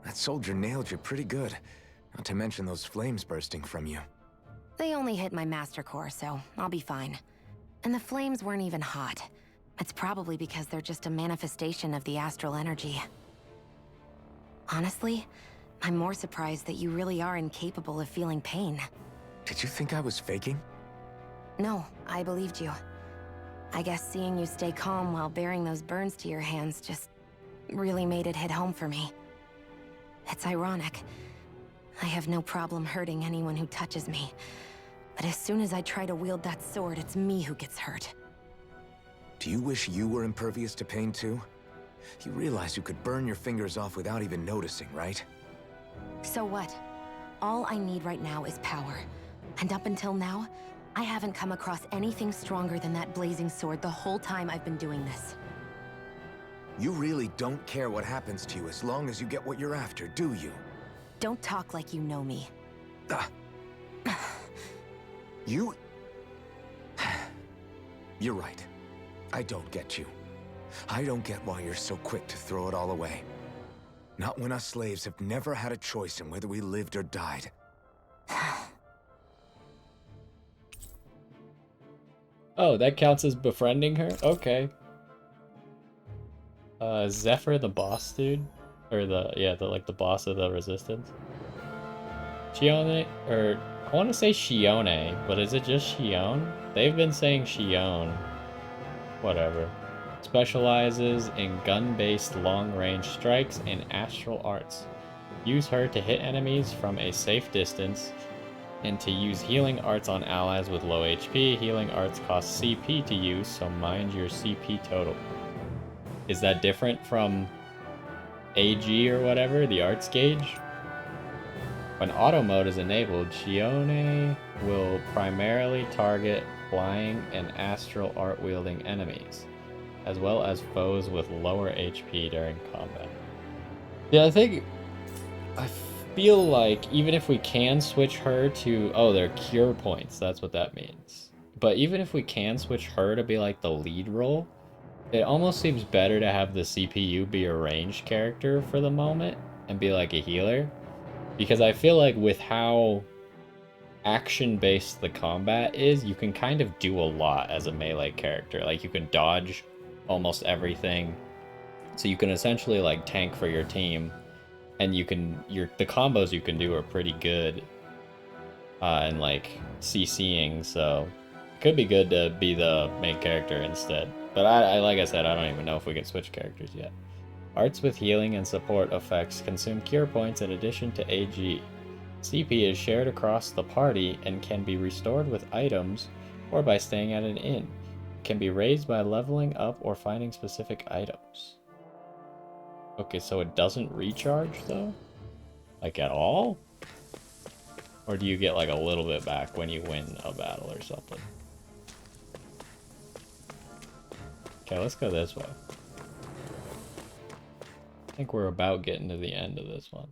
That soldier nailed you pretty good. Not to mention those flames bursting from you. They only hit my master core, so I'll be fine. And the flames weren't even hot. It's probably because they're just a manifestation of the astral energy. Honestly, I'm more surprised that you really are incapable of feeling pain. Did you think I was faking? No, I believed you. I guess seeing you stay calm while bearing those burns to your hands just really made it hit home for me. It's ironic. I have no problem hurting anyone who touches me. But as soon as I try to wield that sword, it's me who gets hurt. Do you wish you were impervious to pain too? You realize you could burn your fingers off without even noticing, right? So what? All I need right now is power. And up until now, I haven't come across anything stronger than that blazing sword the whole time I've been doing this. You really don't care what happens to you as long as you get what you're after, do you? Don't talk like you know me. You... You're right. I don't get you. I don't get why you're so quick to throw it all away. Not when us slaves have never had a choice in whether we lived or died. Oh, that counts as befriending her? Okay. Zephyr the boss dude? Or the boss of the resistance? Shione, or I want to say Shione, but is it just Shione? They've been saying Shione. Whatever. Specializes in gun-based long-range strikes and astral arts. Use her to hit enemies from a safe distance and to use healing arts on allies with low HP. Healing arts cost CP to use, so mind your CP total. Is that different from AG or whatever, the arts gauge? When auto mode is enabled, Shione will primarily target flying and astral art wielding enemies, as well as foes with lower HP during combat. Yeah, I feel like even if we can switch her to, oh, they're cure points, that's what that means. But even if we can switch her to be like the lead role, it almost seems better to have the CPU be a ranged character for the moment and be like a healer. Because I feel like with how action-based the combat is, you can kind of do a lot as a melee character. Like, you can dodge almost everything. So you can essentially, like, tank for your team. And you can, the combos you can do are pretty good. And, like, CCing, so it could be good to be the main character instead. But I like I said, I don't even know if we can switch characters yet. Arts with healing and support effects consume cure points in addition to AG. CP is shared across the party and can be restored with items or by staying at an inn. It can be raised by leveling up or finding specific items. Okay, so it doesn't recharge though? Like at all? Or do you get like a little bit back when you win a battle or something? Okay, let's go this way. I think we're about getting to the end of this one.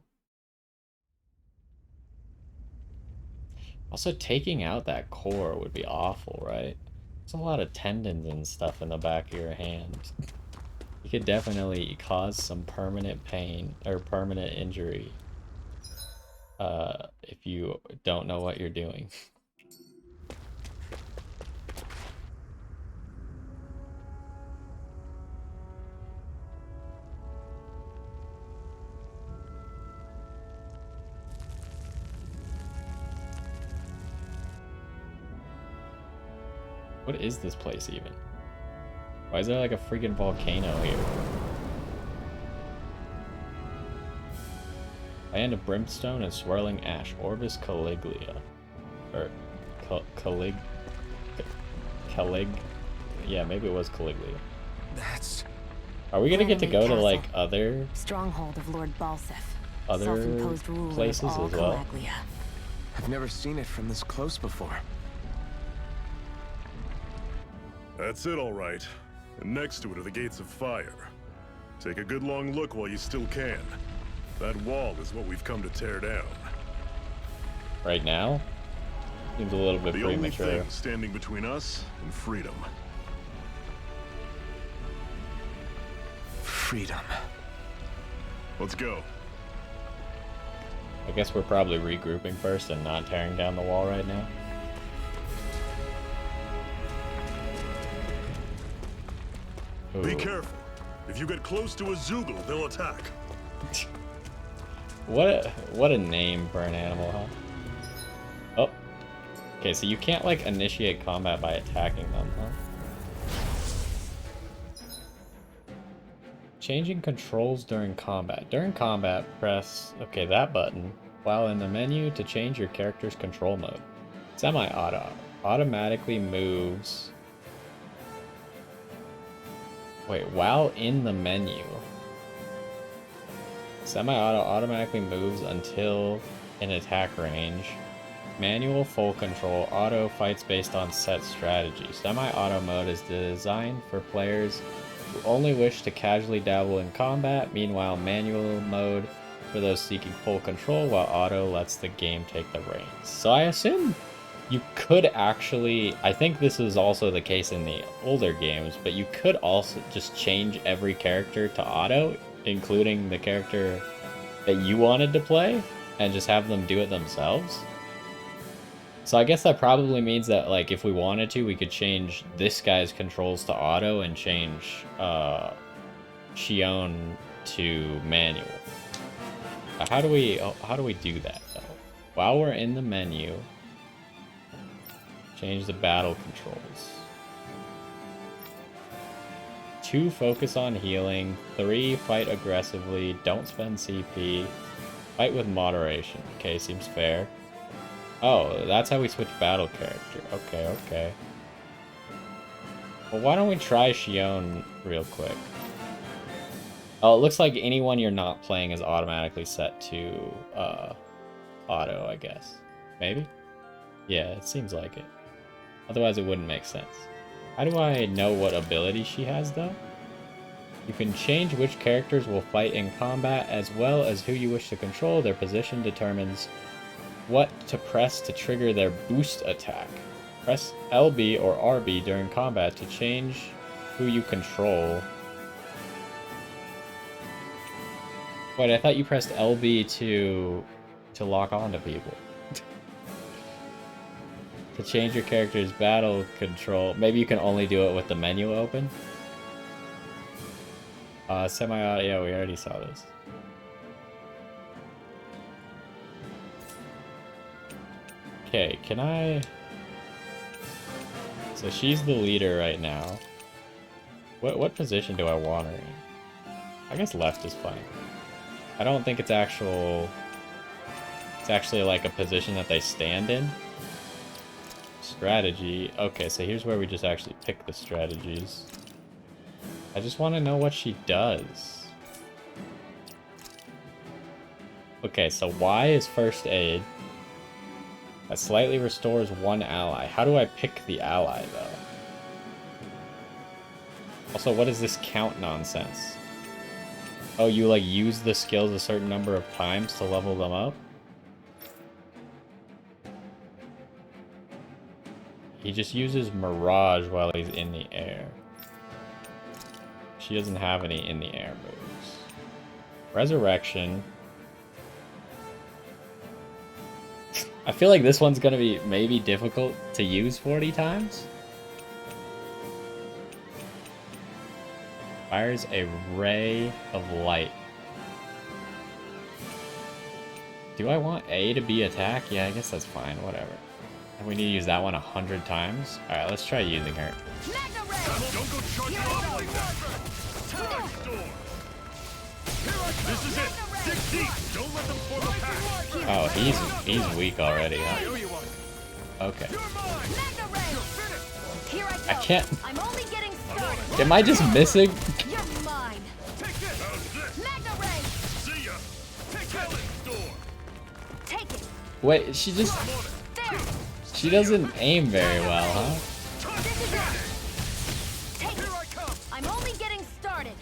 Also, taking out that core would be awful, right? There's a lot of tendons and stuff in the back of your hand. You could definitely cause some permanent pain or permanent injury if you don't know what you're doing. What is this place even? Why is there like a freaking volcano here? Land of brimstone and swirling ash. Orbis Caligula. Or Calig. Yeah, maybe it was Caligula. That's... Are we gonna get to go to like other stronghold of Lord Balsif, other self-imposed ruler places of all as well? Calaglia. I've never seen it from this close before. That's it, all right. And next to it are the gates of fire. Take a good long look while you still can. That wall is what we've come to tear down. Right now? Seems a little bit the only premature. thing standing between us and freedom. Freedom. Let's go. I guess we're probably regrouping first and not tearing down the wall right now. Ooh. Be careful. If you get close to a Zoogle, they'll attack. What a name for an animal, huh? Oh. Okay, so you can't like initiate combat by attacking them, huh? Changing controls during combat. During combat, press, okay, that button, while in the menu to change your character's control mode. Semi-auto automatically moves. Wait, while in the menu. Semi-auto automatically moves until in attack range Manual full control. Auto fights based on set strategy. Semi-auto mode is designed for players who only wish to casually dabble in combat. Meanwhile, manual mode for those seeking full control, while auto lets the game take the reins. So I assume you could actually, I think this is also the case in the older games, but you could also just change every character to auto, including the character that you wanted to play, and just have them do it themselves. So I guess that probably means that, like, if we wanted to, we could change this guy's controls to auto and change Shion to manual. How do we do that though? While we're in the menu, change the battle controls. 2, focus on healing. 3, fight aggressively. Don't spend CP. Fight with moderation. Okay, seems fair. Oh, that's how we switch battle character. Okay, okay. Well, why don't we try Shion real quick? Oh, it looks like anyone you're not playing is automatically set to auto, I guess. Maybe? Yeah, it seems like it. Otherwise, it wouldn't make sense. How do I know what ability she has, though? You can change which characters will fight in combat, as well as who you wish to control. Their position determines what to press to trigger their boost attack. Press LB or RB during combat to change who you control. Wait, I thought you pressed LB to lock on to people. To change your character's battle control. Maybe you can only do it with the menu open. Semi-auto, yeah, we already saw this. Okay, can I... So she's the leader right now. What position do I want her in? I guess left is fine. I don't think it's actually like a position that they stand in. Strategy. Okay, so here's where we just actually pick the strategies. I just want to know what she does. Okay, so Y is first aid. That slightly restores one ally. How do I pick the ally, though? Also, what is this count nonsense? Oh, you, like, use the skills a certain number of times to level them up? He just uses Mirage while he's in the air. She doesn't have any in the air moves. Resurrection. I feel like this one's gonna be maybe difficult to use 40 times. Fires a ray of light. Do I want A to be attack? Yeah, I guess that's fine, whatever. And we need to use that one 100 times. Alright, let's try using her. Don't go charging off like that! This is it! Dig deep! Don't let them form a pack! Oh, he's weak already, huh? Okay. I can't... I'm only getting started. Am I just missing? You're mine. Take this! How's this? Magna Ray. See ya! Take Helen's door! Take it. Wait, she just... She doesn't aim very well, huh? This is it. Take it. I'm only getting started.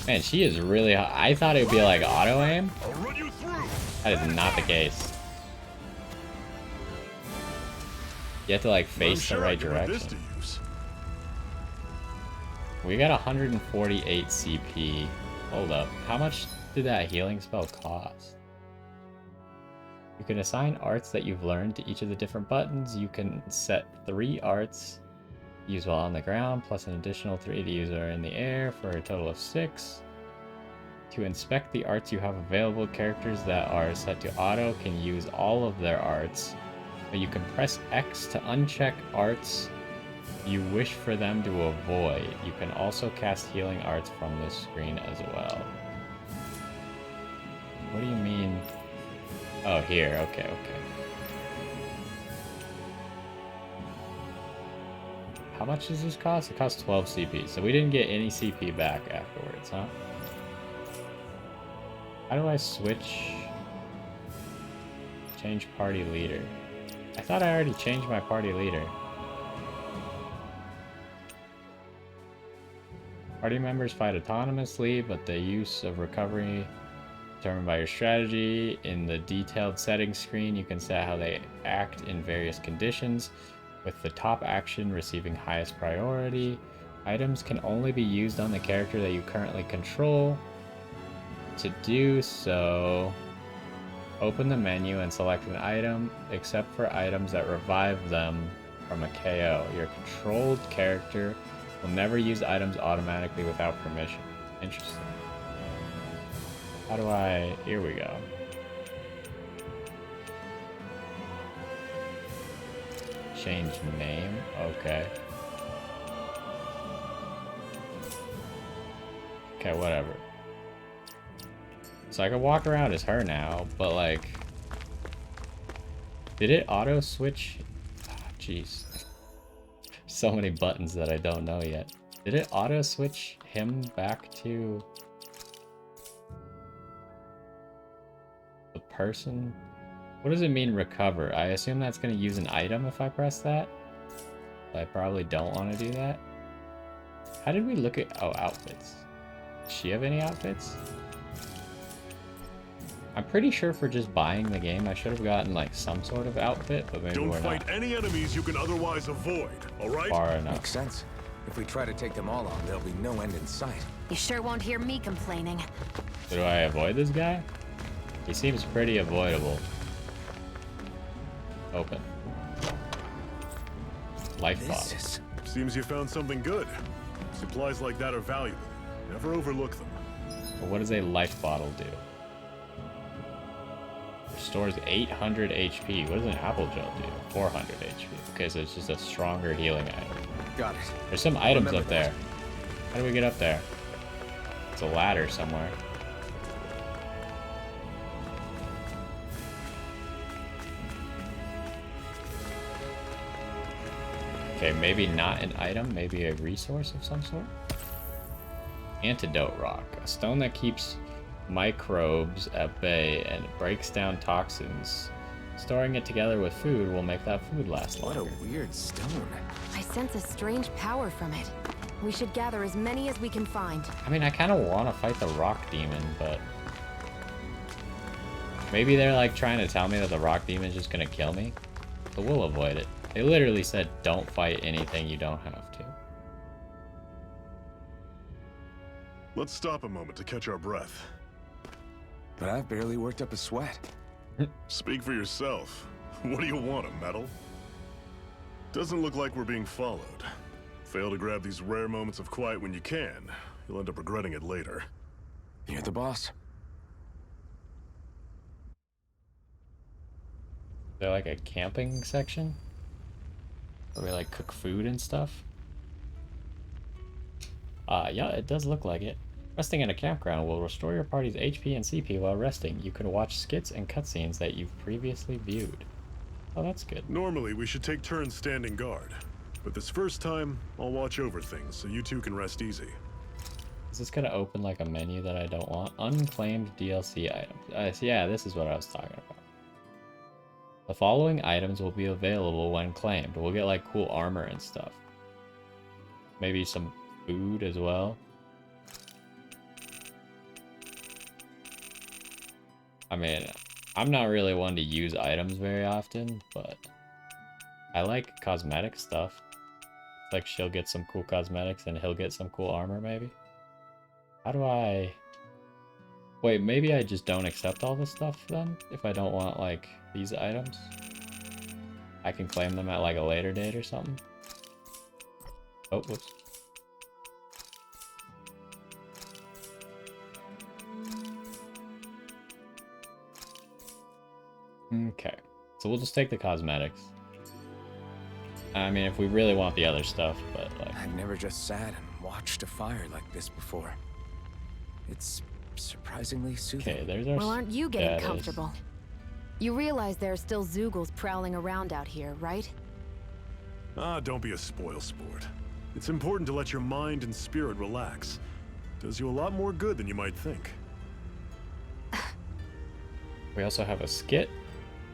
Man, she is really hot. I thought it would be like auto aim. I'll run you through! That is not the case. You have to like face the right direction. We got 148 CP. Hold up. How much did that healing spell cost? You can assign arts that you've learned to each of the different buttons. You can set 3 arts used while on the ground, plus an additional 3 to use while in the air, for a total of 6. To inspect the arts you have available, characters that are set to auto can use all of their arts, but you can press X to uncheck arts you wish for them to avoid. You can also cast healing arts from this screen as well. What do you mean? Oh, here. Okay, okay. How much does this cost? It costs 12 CP, so we didn't get any CP back afterwards, huh? How do I switch Change party leader. I thought I already changed my party leader. Party members fight autonomously, but the use of recovery determined by your strategy. In the detailed settings screen, you can set how they act in various conditions, with the top action receiving highest priority. Items can only be used on the character that you currently control. To do so, open the menu and select an item, except for items that revive them from a KO. Your controlled character will never use items automatically without permission. Interesting. How do I... Here we go. Change name? Okay. Okay, whatever. So I can walk around as her now, but like... Did it auto-switch? Jeez. So many buttons that I don't know yet. Did it auto-switch him back to... the person? What does it mean recover? I assume that's going to use an item if I press that. But I probably don't want to do that. How did we look at... Oh, outfits. Does she have any outfits? I'm pretty sure for just buying the game, I should have gotten like some sort of outfit, but maybe we're not. Don't fight any enemies you can otherwise avoid, alright? Far enough. Makes sense. If we try to take them all on, there'll be no end in sight. You sure won't hear me complaining. So do I avoid this guy? He seems pretty avoidable. Open. Life bottle. Seems you found something good. Supplies like that are valuable. Never overlook them. Well, what does a life bottle do? Restores 800 HP. What does an apple gel do? 400 HP. Okay, so it's just a stronger healing item. Got it. There's some items up there. How do we get up there? It's a ladder somewhere. Okay, maybe not an item, maybe a resource of some sort. Antidote rock. A stone that keeps microbes at bay and breaks down toxins. Storing it together with food will make that food last longer. What a weird stone. I sense a strange power from it. We should gather as many as we can find. I mean, I kind of want to fight the rock demon, but... maybe they're like trying to tell me that the rock demon's just gonna kill me. So we'll avoid it. They literally said, don't fight anything you don't have to. Let's stop a moment to catch our breath. But I've barely worked up a sweat. Speak for yourself. What do you want, a medal? Doesn't look like we're being followed. Fail to grab these rare moments of quiet when you can. You'll end up regretting it later. You're the boss. Is there like a camping section? Where we like cook food and stuff? Yeah, it does look like it. Resting in a campground will restore your party's HP and CP while resting. You can watch skits and cutscenes that you've previously viewed. Oh, that's good. Normally, we should take turns standing guard. But this first time, I'll watch over things so you two can rest easy. Is this gonna open like a menu that I don't want? Unclaimed DLC items. So yeah, this is what I was talking about. The following items will be available when claimed. We'll get like cool armor and stuff. Maybe some food as well. I mean, I'm not really one to use items very often, but I like cosmetic stuff. It's like she'll get some cool cosmetics and he'll get some cool armor, maybe. How do I... Wait, maybe I just don't accept all this stuff then? If I don't want, like, these items? I can claim them at, like, a later date or something? Oh, whoops. Okay, so we'll just take the cosmetics. I mean, if we really want the other stuff, but like... I've never just sat and watched a fire like this before. It's surprisingly soothing. Okay, there's our... Well, aren't you getting comfortable? You realize there are still Zoogles prowling around out here, right? Ah, don't be a spoil sport. It's important to let your mind and spirit relax. Does you a lot more good than you might think. We also have a skit.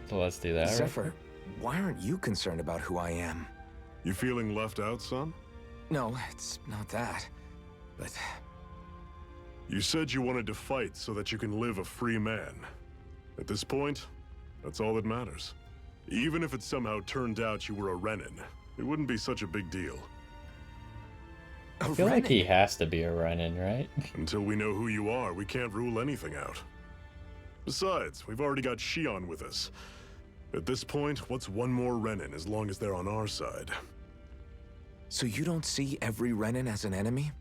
So let's do that. Zephyr, why aren't you concerned about who I am? You feeling left out, son? No, it's not that. But You said you wanted to fight so that you can live a free man. At this point, that's all that matters. Even if it somehow turned out you were a Renin, it wouldn't be such a big deal. I feel like he has to be a Renin, right? Until we know who you are, we can't rule anything out. Besides, we've already got Shion with us. At this point, what's one more Renin as long as they're on our side? So you don't see every Renin as an enemy?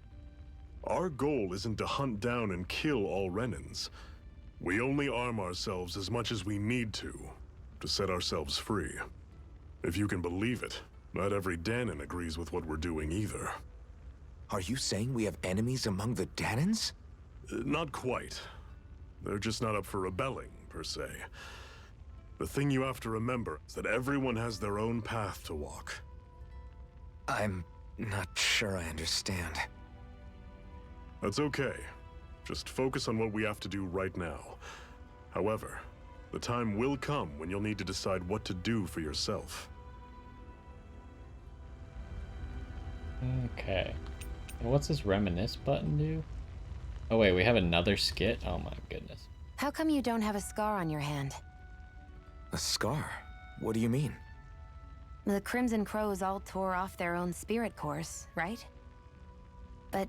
Our goal isn't to hunt down and kill all Renins. We only arm ourselves as much as we need to set ourselves free. If you can believe it, not every Danon agrees with what we're doing either. Are you saying we have enemies among the Danons? Not quite. They're just not up for rebelling, per se. The thing you have to remember is that everyone has their own path to walk. I'm not sure I understand. That's okay. Just focus on what we have to do right now. However, the time will come when you'll need to decide what to do for yourself. Okay. What's this reminisce button do? Oh wait, we have another skit? Oh my goodness. How come you don't have a scar on your hand? A scar? What do you mean? The Crimson Crows all tore off their own spirit cores, right? But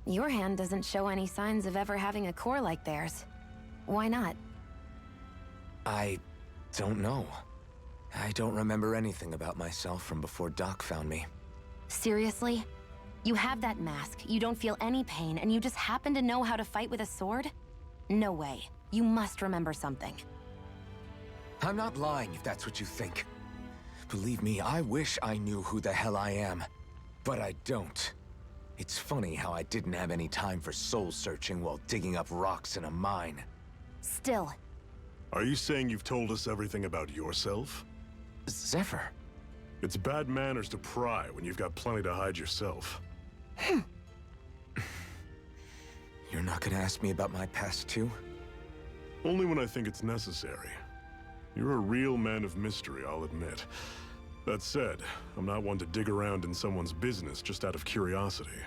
your hand doesn't show any signs of ever having a core like theirs. Why not? I don't know. I don't remember anything about myself from before Doc found me. Seriously? You have that mask, you don't feel any pain, and you just happen to know how to fight with a sword? No way. You must remember something. I'm not lying if that's what you think. Believe me, I wish I knew who the hell I am. But I don't. It's funny how I didn't have any time for soul searching while digging up rocks in a mine. Still. Are you saying you've told us everything about yourself? Zephyr. It's bad manners to pry when you've got plenty to hide yourself. You're not gonna ask me about my past too? Only when I think it's necessary. You're a real man of mystery, I'll admit. That said, I'm not one to dig around in someone's business just out of curiosity.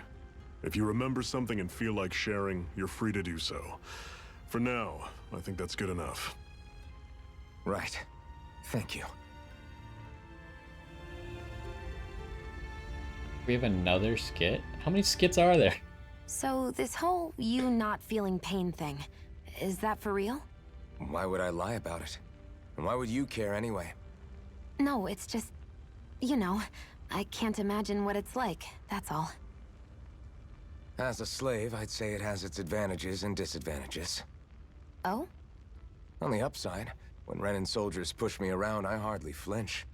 If you remember something and feel like sharing, you're free to do so. For now, I think that's good enough. Right. Thank you. We have another skit? How many skits are there? So this whole you not feeling pain thing, is that for real? Why would I lie about it? And why would you care anyway? No, it's just, you know, I can't imagine what it's like, that's all. As a slave, I'd say it has its advantages and disadvantages. Oh? On the upside, when Renin soldiers push me around, I hardly flinch.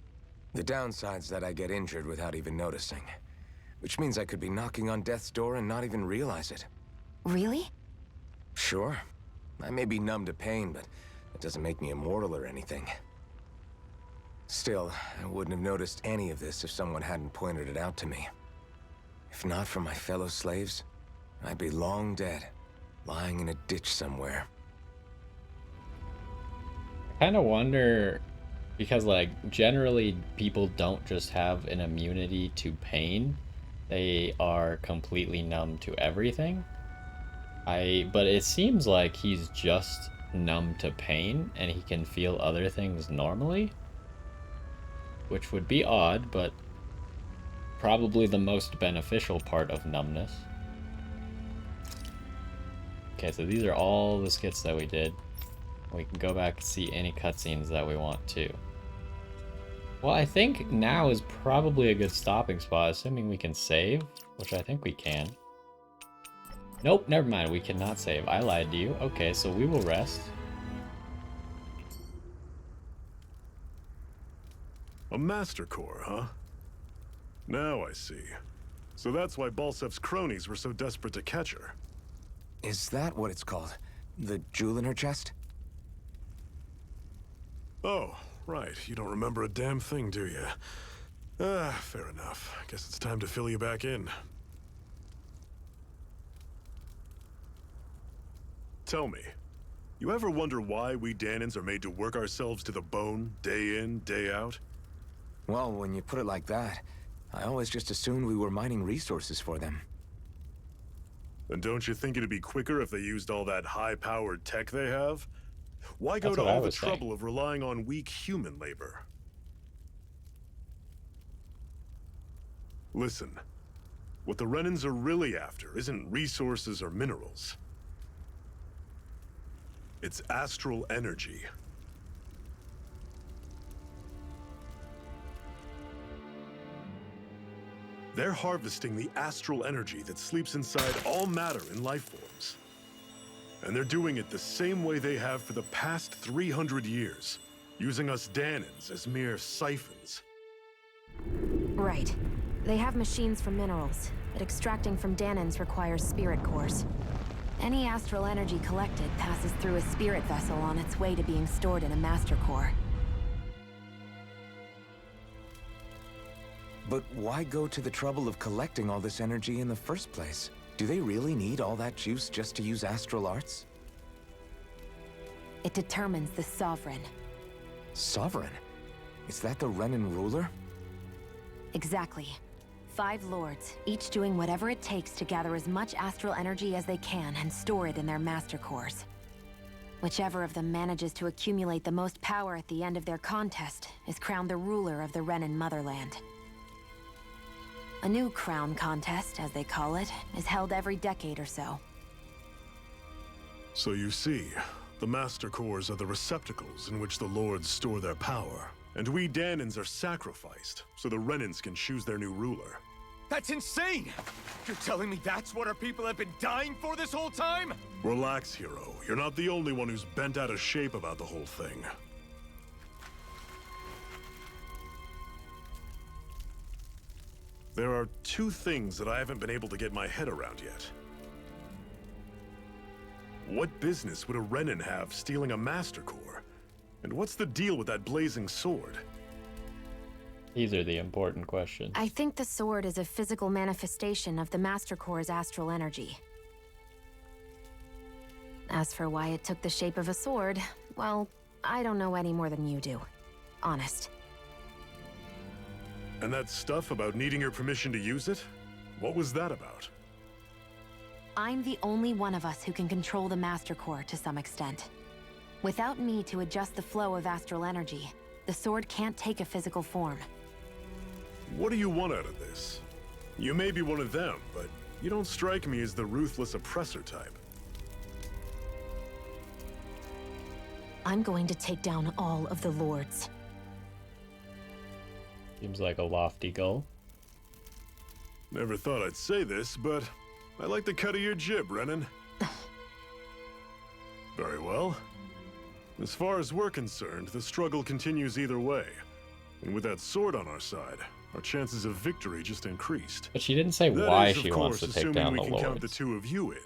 The downside's that I get injured without even noticing. Which means I could be knocking on death's door and not even realize it. Really? Sure. I may be numb to pain, but it doesn't make me immortal or anything. Still, I wouldn't have noticed any of this if someone hadn't pointed it out to me. If not for my fellow slaves, I'd be long dead, lying in a ditch somewhere. I kind of wonder, because like generally people don't just have an immunity to pain, they are completely numb to everything. But it seems like he's just numb to pain and he can feel other things normally, which would be odd, but probably the most beneficial part of numbness. Okay, so these are all the skits that we did. We can go back and see any cutscenes that we want to. Well, I think now is probably a good stopping spot, assuming we can save, which I think we can. Nope, never mind, we cannot save. I lied to you. Okay, so we will rest. A Master Core, huh? Now I see. So that's why Balsef's cronies were so desperate to catch her. Is that what it's called? The jewel in her chest? Oh, right. You don't remember a damn thing, do you? Ah, fair enough. Guess it's time to fill you back in. Tell me, You ever wonder why we Danans are made to work ourselves to the bone, day in, day out? Well, when you put it like that, I always just assumed we were mining resources for them. And don't you think it'd be quicker if they used all that high-powered tech they have? Why go That's to what I all the was saying. trouble of relying on weak human labor? Listen, what the Renans are really after isn't resources or minerals. It's astral energy. They're harvesting the astral energy that sleeps inside all matter in life forms. And they're doing it the same way they have for the past 300 years, using us Danans as mere siphons. Right. They have machines for minerals, but extracting from Danans requires spirit cores. Any astral energy collected passes through a spirit vessel on its way to being stored in a master core. But why go to the trouble of collecting all this energy in the first place? Do they really need all that juice just to use astral arts? It determines the Sovereign. Sovereign? Is that the Renan ruler? Exactly. 5 lords, each doing whatever it takes to gather as much astral energy as they can and store it in their master cores. Whichever of them manages to accumulate the most power at the end of their contest is crowned the ruler of the Renan motherland. A new crown contest, as they call it, is held every decade or so. So you see, the Master Cores are the receptacles in which the Lords store their power. And we Danans are sacrificed, so the Renans can choose their new ruler. That's insane! You're telling me that's what our people have been dying for this whole time? Relax, hero. You're not the only one who's bent out of shape about the whole thing. There are 2 things that I haven't been able to get my head around yet. What business would a Renan have stealing a Master Core? And what's the deal with that blazing sword? These are the important questions. I think the sword is a physical manifestation of the Master Core's astral energy. As for why it took the shape of a sword, well, I don't know any more than you do. Honest. And that stuff about needing your permission to use it? What was that about? I'm the only one of us who can control the Master Core to some extent. Without me to adjust the flow of astral energy, the sword can't take a physical form. What do you want out of this? You may be one of them, but you don't strike me as the ruthless oppressor type. I'm going to take down all of the lords. Seems like a lofty goal. Never thought I'd say this, but I like the cut of your jib, Renan. Very well. As far as we're concerned, the struggle continues either way. And with that sword on our side, our chances of victory just increased. But she didn't say That why is, of she course, wants to take down the assuming we can count the lords. 2 of you in.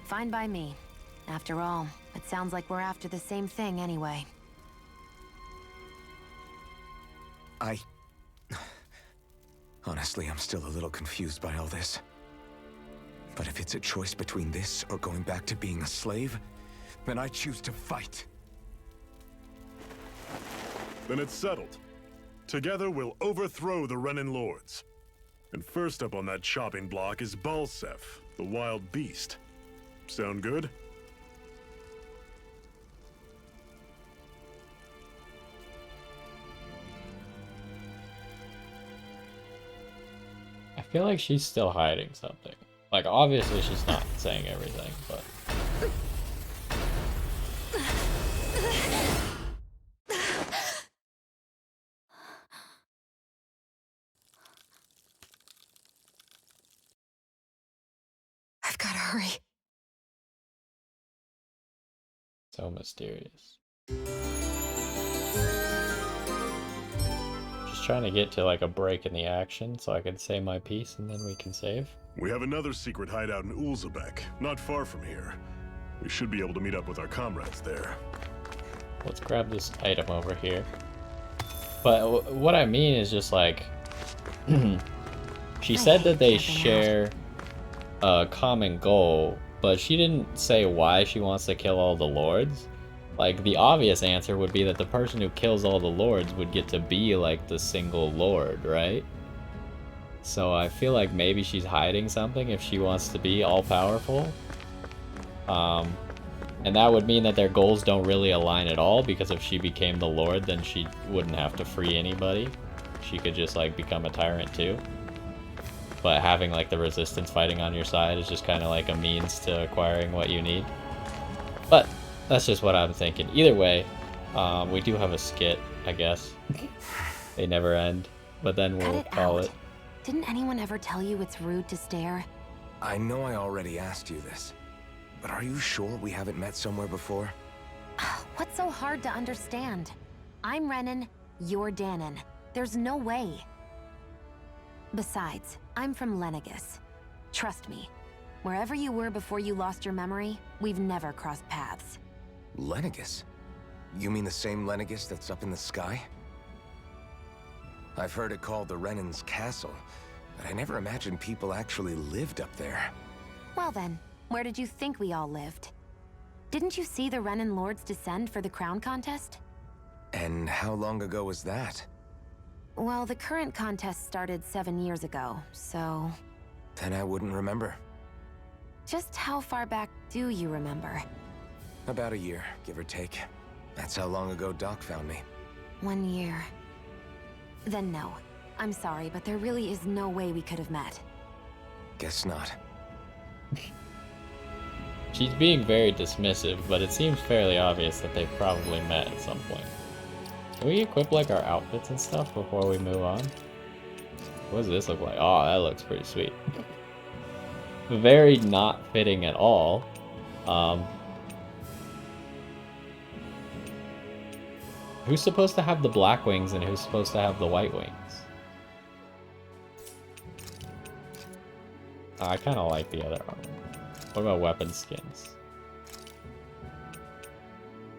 Fine by me. After all, it sounds like we're after the same thing anyway. Honestly, I'm still a little confused by all this. But if it's a choice between this or going back to being a slave, then I choose to fight. Then it's settled. Together we'll overthrow the Renan Lords. And first up on that chopping block is Balsef, the wild beast. Sound good? I feel like she's still hiding something. Like, obviously she's not saying everything, but... I've gotta hurry. So mysterious. Just trying to get to like a break in the action so I can say my piece and then we can save. We have another secret hideout in Ulzebek, not far from here. We should be able to meet up with our comrades there. Let's grab this item over here. But what I mean is just like... She I said hate that they camping out. share a common goal, but she didn't say why she wants to kill all the lords. Like, the obvious answer would be that the person who kills all the lords would get to be, like, the single lord, right? So I feel like maybe she's hiding something if she wants to be all-powerful. And that would mean that their goals don't really align at all, because if she became the lord, then she wouldn't have to free anybody. She could just, like, become a tyrant too. But having, like, the resistance fighting on your side is just kind of like a means to acquiring what you need. But that's just what I'm thinking. Either way, we do have a skit, I guess. They never end. But then we'll call it. Didn't anyone ever tell you it's rude to stare? I know I already asked you this, but are you sure we haven't met somewhere before? What's so hard to understand? I'm Renan, you're Danon. There's no way. Besides, I'm from Lenegus. Trust me, wherever you were before you lost your memory, we've never crossed paths. Lenegus? You mean the same Lenegus that's up in the sky? I've heard it called the Renan's Castle, but I never imagined people actually lived up there. Well then, where did you think we all lived? Didn't you see the Renan Lords descend for the crown contest? And how long ago was that? Well, the current contest started 7 years ago, so... Then I wouldn't remember. Just how far back do you remember? About a year, give or take. That's how long ago Doc found me. 1 year. Then no. I'm sorry, but there really is no way we could have met. Guess not. She's being very dismissive, but it seems fairly obvious that they've probably met at some point. Can we equip, like, our outfits and stuff before we move on? What does this look like? Oh, that looks pretty sweet. Very not fitting at all. Who's supposed to have the black wings and who's supposed to have the white wings? I kind of like the other armor. What about weapon skins?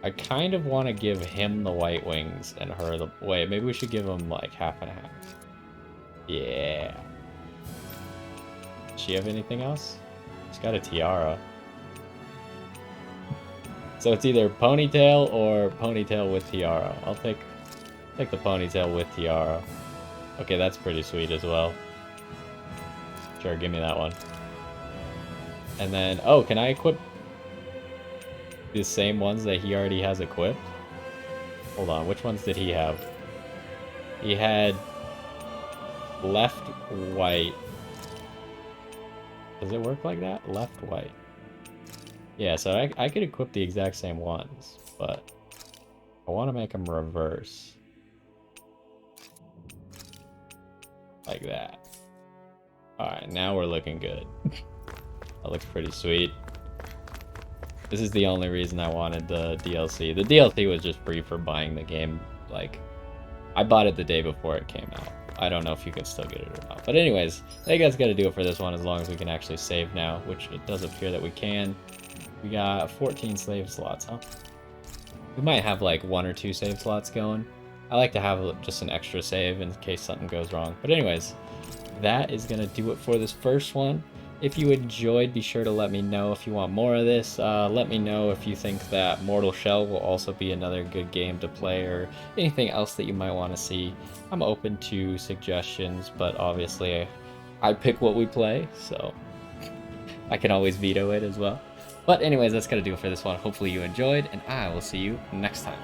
I kind of want to give him the white wings and her the... Wait, maybe we should give him like half and half. Yeah. Does she have anything else? She's got a tiara. So it's either ponytail or ponytail with tiara. I'll take the ponytail with tiara. Okay, that's pretty sweet as well. Sure, give me that one. And then, oh, can I equip the same ones that he already has equipped? Hold on, which ones did he have? He had left white. Does it work like that? Left white. Yeah, so I could equip the exact same ones, but I want to make them reverse. Like that. Alright, now we're looking good. That looks pretty sweet. This is the only reason I wanted the DLC. The DLC was just free for buying the game. Like, I bought it the day before it came out. I don't know if you can still get it or not. But anyways, I think that's going to do it for this one, as long as we can actually save now, which it does appear that we can. We got 14 save slots, huh? We might have like 1 or 2 save slots going. I like to have just an extra save in case something goes wrong. But anyways, that is going to do it for this first one. If you enjoyed, be sure to let me know if you want more of this. Let me know if you think that Mortal Shell will also be another good game to play, or anything else that you might want to see. I'm open to suggestions, but obviously I pick what we play, so I can always veto it as well. But anyways, that's going to do it for this one. Hopefully you enjoyed, and I will see you next time.